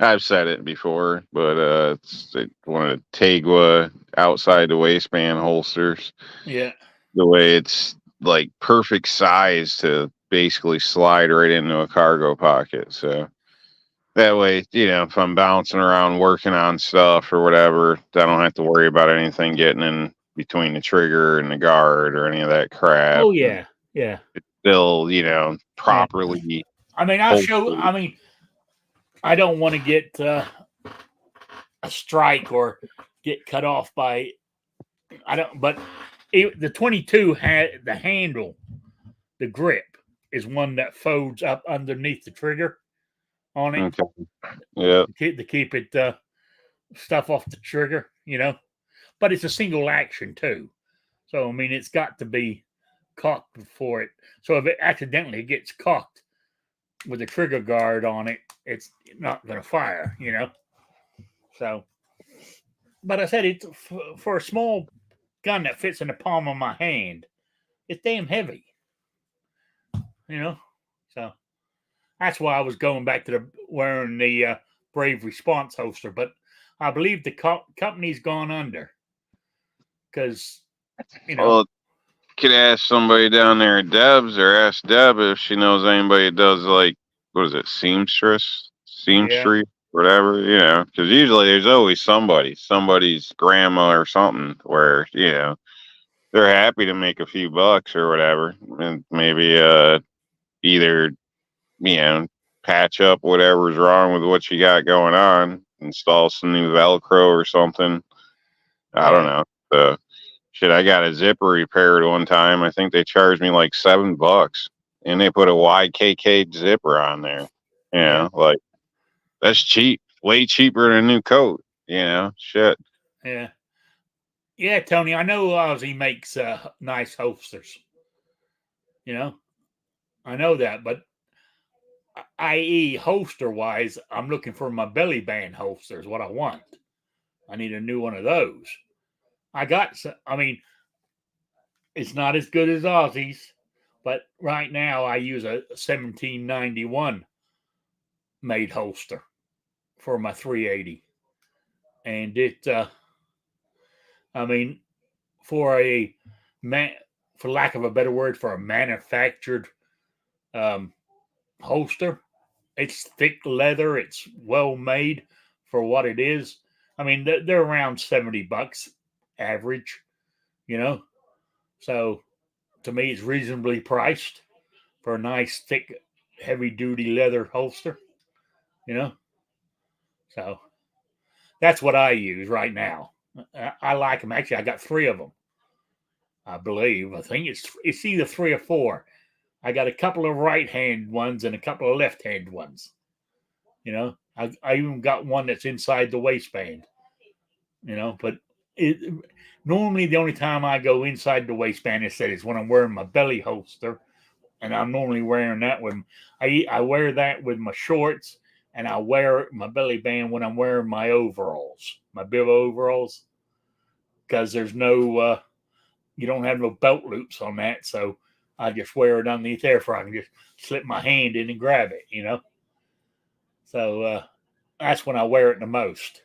I've said it before, but it's one of the Tegua outside the waistband holsters. Yeah. The way it's like perfect size to basically slide right into a cargo pocket. So that way, if I'm bouncing around working on stuff or whatever, I don't have to worry about anything getting in between the trigger and the guard or any of that crap. Oh yeah, yeah. It's still, properly. I mean, I don't want to get a strike or get cut off by. I don't. But the 22 had the handle, the grip is one that folds up underneath the trigger. on it. Okay. Yeah. To keep it stuff off the trigger, But it's a single action too. So I mean it's got to be cocked before it. So if it accidentally gets cocked with a trigger guard on it, it's not gonna fire, So but I said it's for a small gun that fits in the palm of my hand, it's damn heavy. So that's why I was going back to wearing the Brave Response holster. But I believe the company's gone under because Well, could ask somebody down there at Deb's, or ask Deb if she knows anybody that does, like, what is it, seamstress, whatever, because usually there's always somebody's grandma or something where, they're happy to make a few bucks or whatever, and maybe either, patch up whatever's wrong with what you got going on, install some new Velcro or something. I don't know. Shit, I got a zipper repaired one time. I think they charged me like $7, and they put a YKK zipper on there. Like, that's cheap, way cheaper than a new coat. Shit. Yeah, Tony. I know Ozzy makes nice holsters. I know that, but i.e. holster wise, I'm looking for my belly band holster is what I want. I need a new one of those. It's not as good as Ozzy's, but right now I use a 1791 made holster for my 380. And it, for lack of a better word, for a manufactured holster, it's thick leather. It's well made for what it is. They're around $70 average, So to me, it's reasonably priced for a nice, thick, heavy-duty leather holster, So that's what I use right now. I like them. Actually, I got 3 of them. I believe. I think it's either 3 or 4. I got a couple of right-hand ones and a couple of left-hand ones. I even got one that's inside the waistband. But normally the only time I go inside the waistband is when I'm wearing my belly holster, and I'm normally wearing that with I wear that with my shorts, and I wear my belly band when I'm wearing my overalls, my bib overalls, because there's no you don't have no belt loops on that, so I just wear it underneath there, so I can just slip my hand in and grab it, So that's when I wear it the most.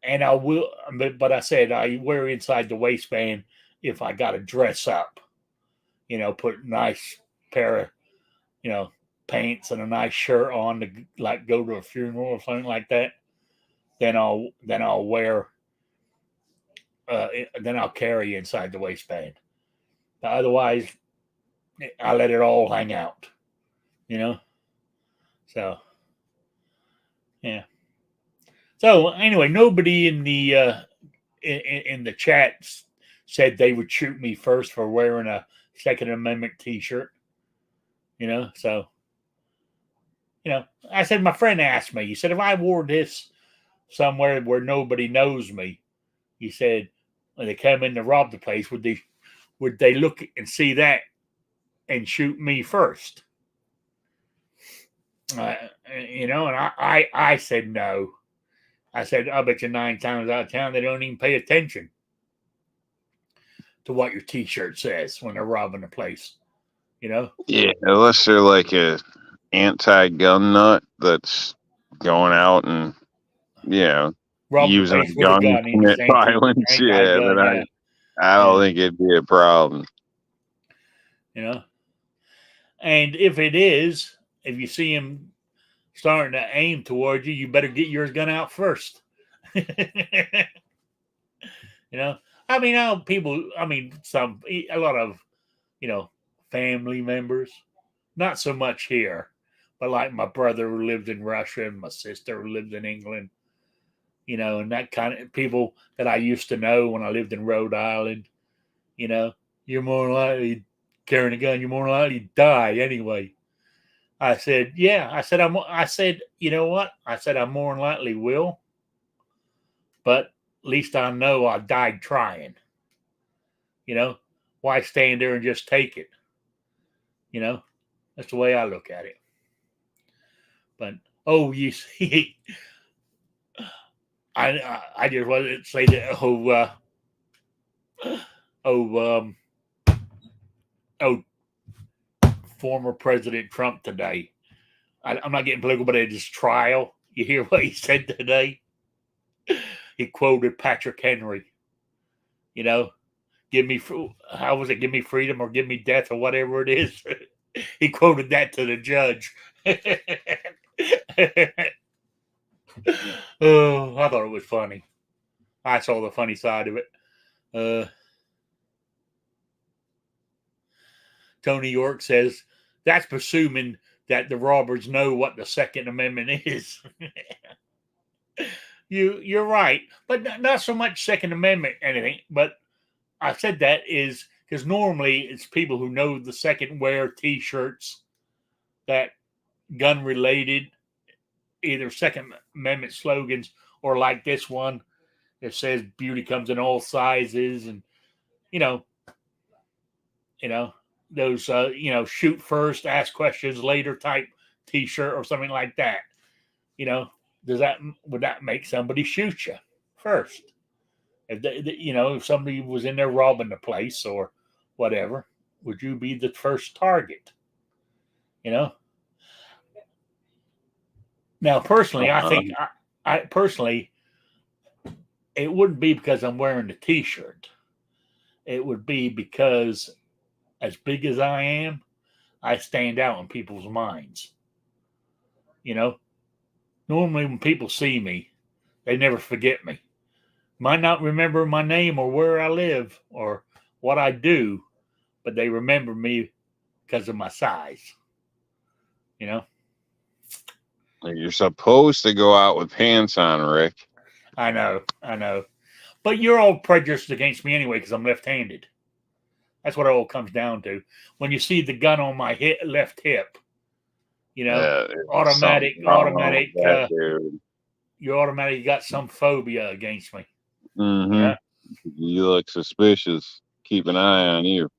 And I will, but I said I wear inside the waistband if I got to dress up, put a nice pair of, pants and a nice shirt on to like go to a funeral or something like that. Then I'll wear, then I'll carry inside the waistband. But otherwise, I let it all hang out, So, yeah. So anyway, nobody in the chat said they would shoot me first for wearing a Second Amendment T-shirt. So I said, my friend asked me. He said, if I wore this somewhere where nobody knows me, he said, when they come in to rob the place, would they look and see that and shoot me first? And I said no. I said, I bet you 9 times out of 10 they don't even pay attention to what your T-shirt says when they're robbing a place. Yeah, unless they're like a anti-gun nut that's going out and using a gun to commit violence. Yeah, then I don't think it'd be a problem. And if you see him starting to aim towards you, you better get your gun out first. A lot of, family members, not so much here, but like my brother who lived in Russia and my sister who lived in England, and that kind of people that I used to know when I lived in Rhode Island, you're more likely carrying a gun, you're more likely to die anyway. I said, yeah. I said, you know what? I said, I more than likely will, but at least I know I died trying. You know, why stand there and just take it? You know, that's the way I look at it. But oh, you see, I just wanted to say that oh, former President Trump today. I'm not getting political, but at his trial, you hear what he said today? He quoted Patrick Henry. You know, give me how was it? Give me freedom or give me death or whatever it is. He quoted that to the judge. Oh, I thought it was funny. I saw the funny side of it. Tony York says that's presuming that the robbers know what the Second Amendment is. You're right, but not so much Second Amendment anything. But I said that is because normally it's people who know the second wear T-shirts that gun related, either Second Amendment slogans or like this one that says "Beauty comes in all sizes," and you know those shoot first, ask questions later type T-shirt or something like that. Would that make somebody shoot you first? If somebody was in there robbing the place or whatever, would you be the first target? Now, personally, I think I personally, it wouldn't be because I'm wearing the T-shirt. It would be because, as big as I am, I stand out in people's minds. Normally when people see me, they never forget me. Might not remember my name or where I live or what I do, but they remember me because of my size. You're supposed to go out with pants on, Rick. I know. But you're all prejudiced against me anyway because I'm left-handed. That's what it all comes down to. When you see the gun on my left hip, automatic. You automatically got some phobia against me. Mm-hmm. Yeah? You look suspicious. Keep an eye on you.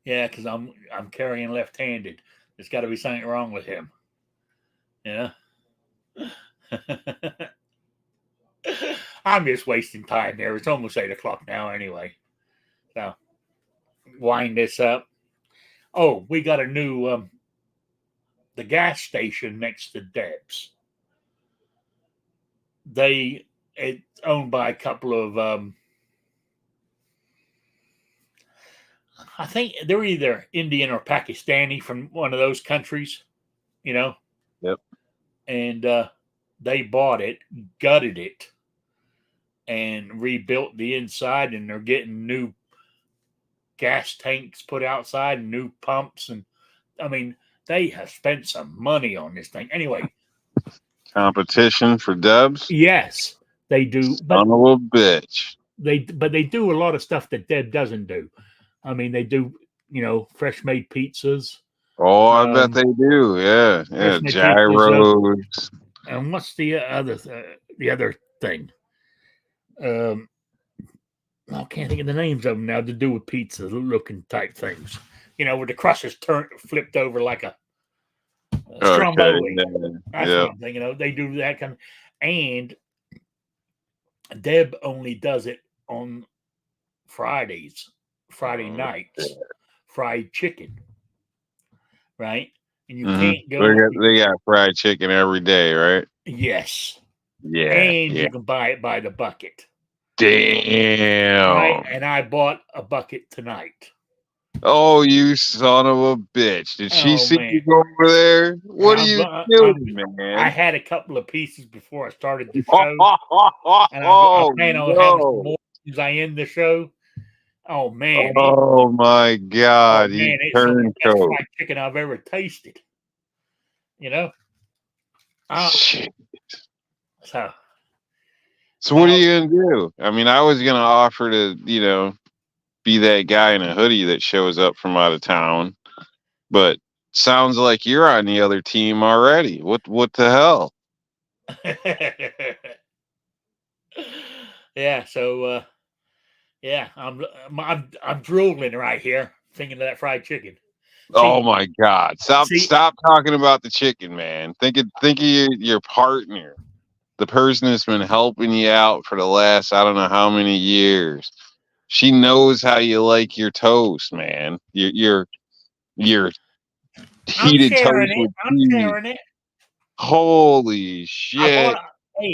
Yeah, because I'm carrying left-handed. There's got to be something wrong with him. Yeah. I'm just wasting time there. It's almost 8:00 now anyway. So wind this up. Oh, we got a new the gas station next to Deb's. It's owned by a couple of I think they're either Indian or Pakistani from one of those countries, Yep. And they bought it, gutted it, and rebuilt the inside, and they're getting new gas tanks put outside and new pumps. And I mean, they have spent some money on this thing. Anyway. Competition for Deb's? Yes, they do. Son of a bitch. They do a lot of stuff that Deb doesn't do. I mean, they do, fresh made pizzas. Oh, I bet they do. Yeah. Gyros. And what's the other thing? I can't think of the names of them now to do with pizza looking type things. Where the crust is flipped over like a stromboli. That's what I'm thinking. They do that kind of, and Deb only does it on Friday nights, fried chicken, right? And you can't go. They got fried chicken every day, right? Yes. Yeah. And you can buy it by the bucket. Damn. Right? And I bought a bucket tonight. Oh, you son of a bitch. Did she see you go over there? What are you doing, man? I had a couple of pieces before I started the show. And I plan on having some more as I end the show. Oh, man. Oh, my God. You turncoat. That's the fried chicken I've ever tasted. Shit. So what are you going to do? I mean, I was going to offer to, be that guy in a hoodie that shows up from out of town. But Sounds like you're on the other team already. What the hell? Yeah, so yeah, I'm drooling right here thinking of that fried chicken. Oh See, my God! see, Stop talking about the chicken, man. Think of your partner, the person that's been helping you out for the last I don't know how many years. She knows how you like your toast, man. Your I'm heated sharing toast it. with I'm cheese. sharing it. Holy I bought shit!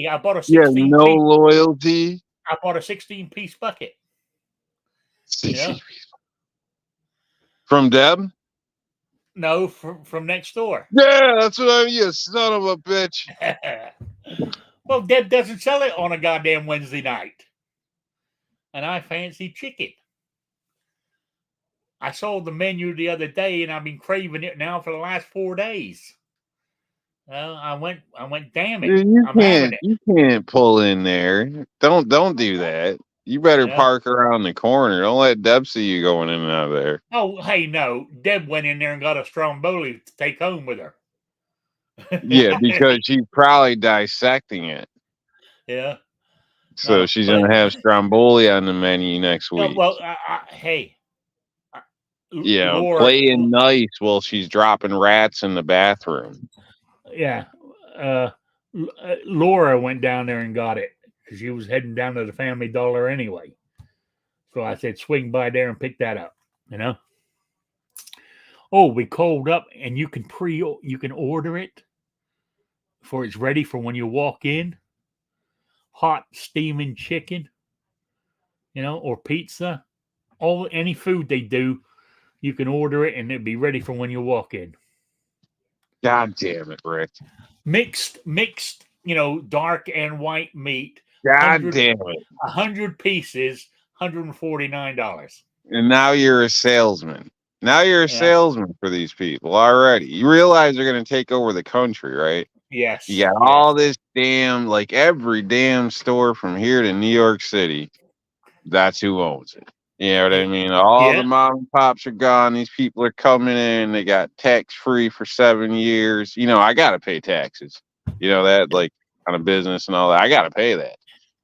I bought a You have 16 no piece. loyalty. I bought a 16-piece bucket. You know, From Deb? no, from next door. Yeah, that's what I mean. You son of a bitch. Well, Deb doesn't sell it on a goddamn Wednesday night, and I fancy chicken. I saw the menu the other day, and I've been craving it now for the last 4 days. I went. Damn it! Dude, you I'm having it. can't pull in there. Don't do that. You better You know. park around the corner. Don't let Deb see you going in and out of there. Oh, hey, no. Deb went in there and got a Stromboli to take home with her. Yeah, because she's probably dissecting it. Yeah. So No, she's but gonna have Stromboli on the menu next week. well, hey, Yeah, Laura. playing nice while she's dropping rats in the bathroom. Yeah. Uh, Laura went down there and got it because she was heading down to the Family Dollar anyway. So I said, swing by there and pick that up. You know. Oh, we called up and you can order it for it's ready for when you walk in. Hot steaming chicken, or pizza. Any food they do, you can order it and it'll be ready for when you walk in. God damn it, Rick. Mixed, dark and white meat. God damn it. 100 pieces, $149. And now you're a salesman. Now you're a Yeah. salesman for these people already. You realize they're going to take over the country, right? Yes. You got all this damn, like every damn store from here to New York City. That's who owns it. You know what I mean? All the mom and pops are gone. These people are coming in. They got tax free for 7 years. I got to pay taxes. That, like, on a business and all that. I got to pay that.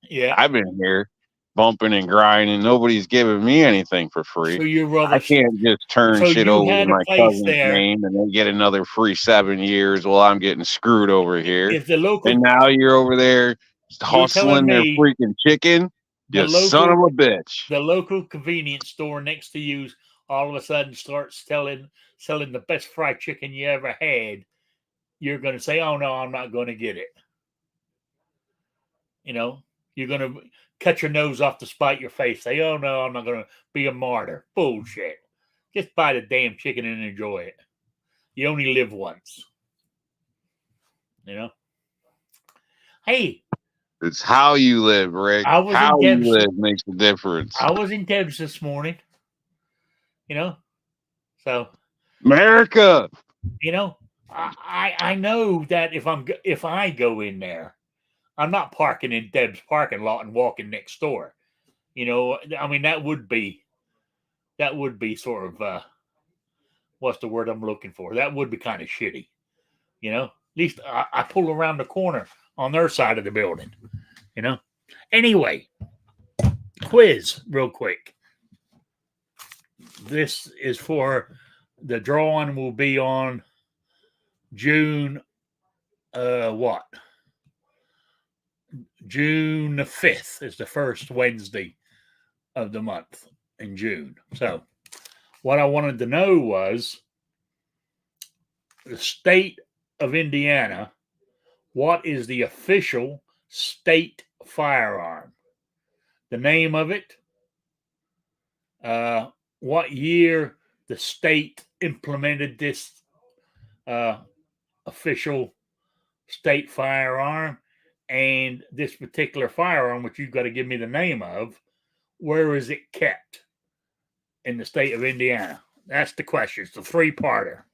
Yeah. I've been here bumping and grinding. Nobody's giving me anything for free. So you rather I can't just turn shit over to my cousin's name and then get another free 7 years while I'm getting screwed over here. If the local, and now you're over there hustling their freaking chicken. You son of a bitch. The local convenience store next to you all of a sudden starts selling the best fried chicken you ever had. You're going to say, oh, no, I'm not going to get it. You're going to cut your nose off to spite your face. Say, oh, no, I'm not going to be a martyr. Bullshit. Just buy the damn chicken and enjoy it. You only live once. Hey. It's how you live, Rick. How you live makes a difference. I was in Deb's this morning. So. America. I know that if I go in there, I'm not parking in Deb's parking lot and walking next door. I mean that would be sort of what's the word I'm looking for? That would be kind of shitty. At least I pull around the corner on their side of the building. Anyway, quiz real quick. This is for the drawing will be on June June the 5th is the first Wednesday of the month in June. So what I wanted to know was the state of Indiana. What is the official state firearm? The name of it, what year the state implemented this official state firearm, and this particular firearm, which you've got to give me the name of, where is it kept in the state of Indiana? That's the question. It's a 3-parter.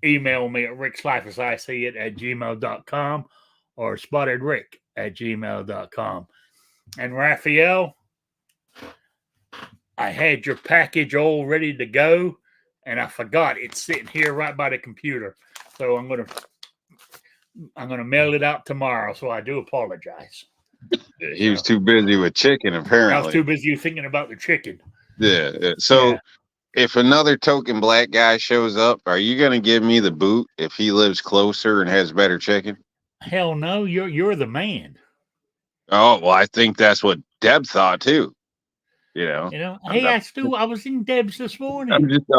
Email me at rickslife@gmail.com or spottedrick@gmail.com. And Raphael, I had your package all ready to go and I forgot it's sitting here right by the computer. So I'm gonna mail it out tomorrow. So I do apologize. He was too busy with chicken, apparently. I was too busy thinking about the chicken. Yeah. So if another token black guy shows up, are you gonna give me the boot if he lives closer and has better chicken? Hell no, you're the man. Oh well, I think that's what Deb thought too. You know. Hey, I was in Deb's this morning. I'm just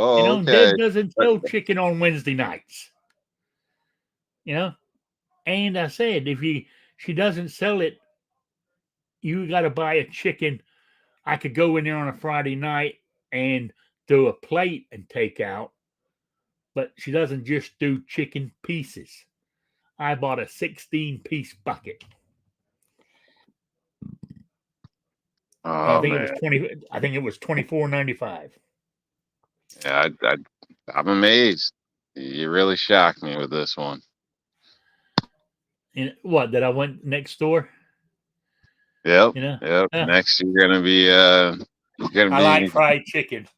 okay. Deb doesn't sell chicken on Wednesday nights. And I said if she doesn't sell it, you got to buy a chicken. I could go in there on a Friday night and do a plate and take out, but she doesn't just do chicken pieces. I bought a 16-piece bucket. Oh, I think it was $24.95. Yeah, I'm amazed. You really shocked me with this one. And what? That I went next door? Yep. Yep. Next, you're gonna be I like fried chicken.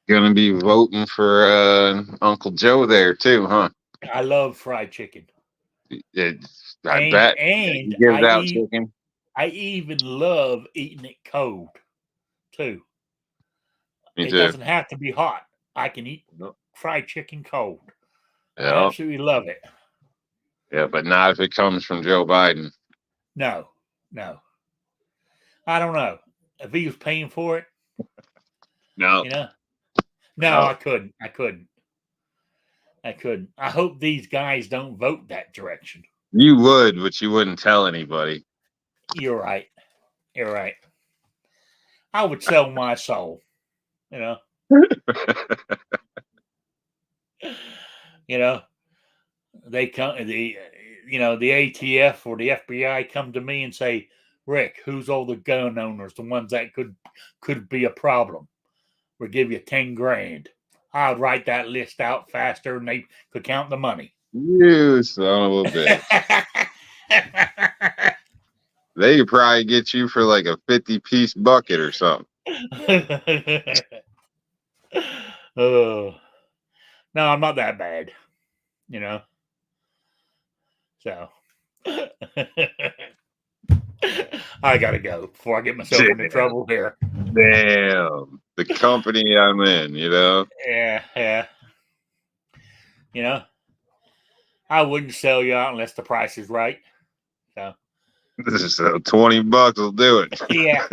Gonna be voting for Uncle Joe there too, huh? I love fried chicken. I bet. And chicken. I even love eating it cold too. Me it too. Doesn't have to be hot. I can eat fried chicken cold. Yep. I absolutely love it. Yeah, but not if it comes from Joe Biden. No. I don't know. If he was paying for it. No. No, I couldn't. I hope these guys don't vote that direction. You would, but you wouldn't tell anybody. You're right. I would sell my soul. They come the ATF or the FBI come to me and say, Rick, who's all the gun owners, the ones that could be a problem? We'll give you 10 grand. I'd write that list out faster and they could count the money. You son of a bitch. They could probably get you for like a 50-piece bucket or something. No, I'm not that bad. So I gotta go before I get myself into trouble here. Damn, the company I'm in, Yeah. I wouldn't sell you out unless the price is right. So this is $20 will do it. Yeah.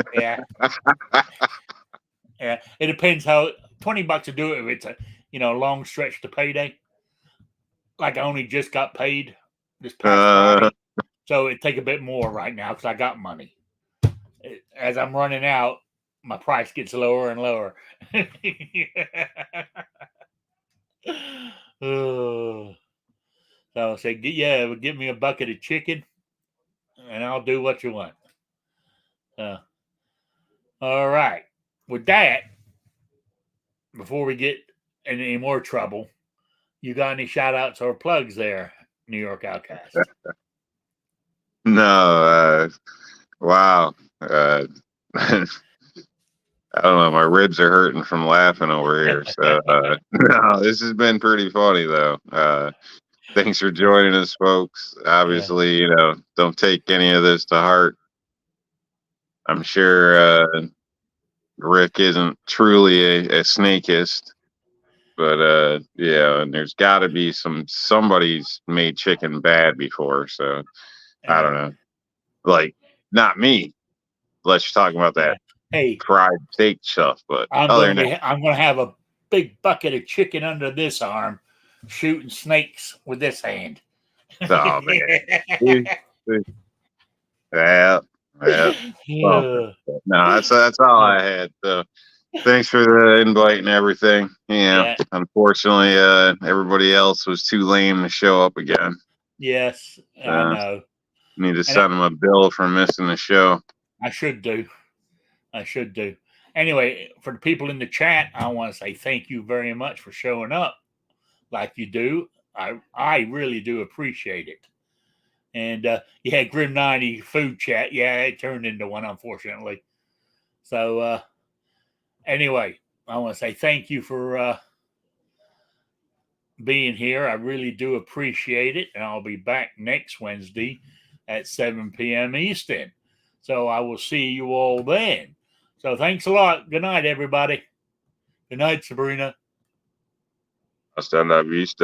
Yeah. It depends how $20 to do it if it's a long stretch to payday. Like I only just got paid this past Friday, so it'd take a bit more right now because I got money. As I'm running out, my price gets lower and lower. So I say, give me a bucket of chicken, and I'll do what you want. All right. With that, before we get in any more trouble, you got any shout outs or plugs there, New York Outcast? No. Wow. I don't know. My ribs are hurting from laughing over here. So, no, this has been pretty funny, though. Thanks for joining us, folks. Obviously, don't take any of this to heart. I'm sure Rick isn't truly a snakeist, but and there's got to be somebody's made chicken bad before. So I don't know, like not me. Let's talk about that fried steak stuff. But I'm gonna have a big bucket of chicken under this arm, shooting snakes with this hand. Oh man. Yeah. Well, no, that's all I had. So thanks for the invite and everything. Yeah. Unfortunately, everybody else was too lame to show up again. Yes, I know. Need to send them a bill for missing the show. I should do. Anyway, for the people in the chat, I want to say thank you very much for showing up like you do. I really do appreciate it. And Grim 90 food chat. Yeah, it turned into one, unfortunately. So anyway, I want to say thank you for being here. I really do appreciate it. And I'll be back next Wednesday at 7 p.m. Eastern. So I will see you all then. So thanks a lot. Good night, everybody. Good night, Sabrina. Hasta la vista.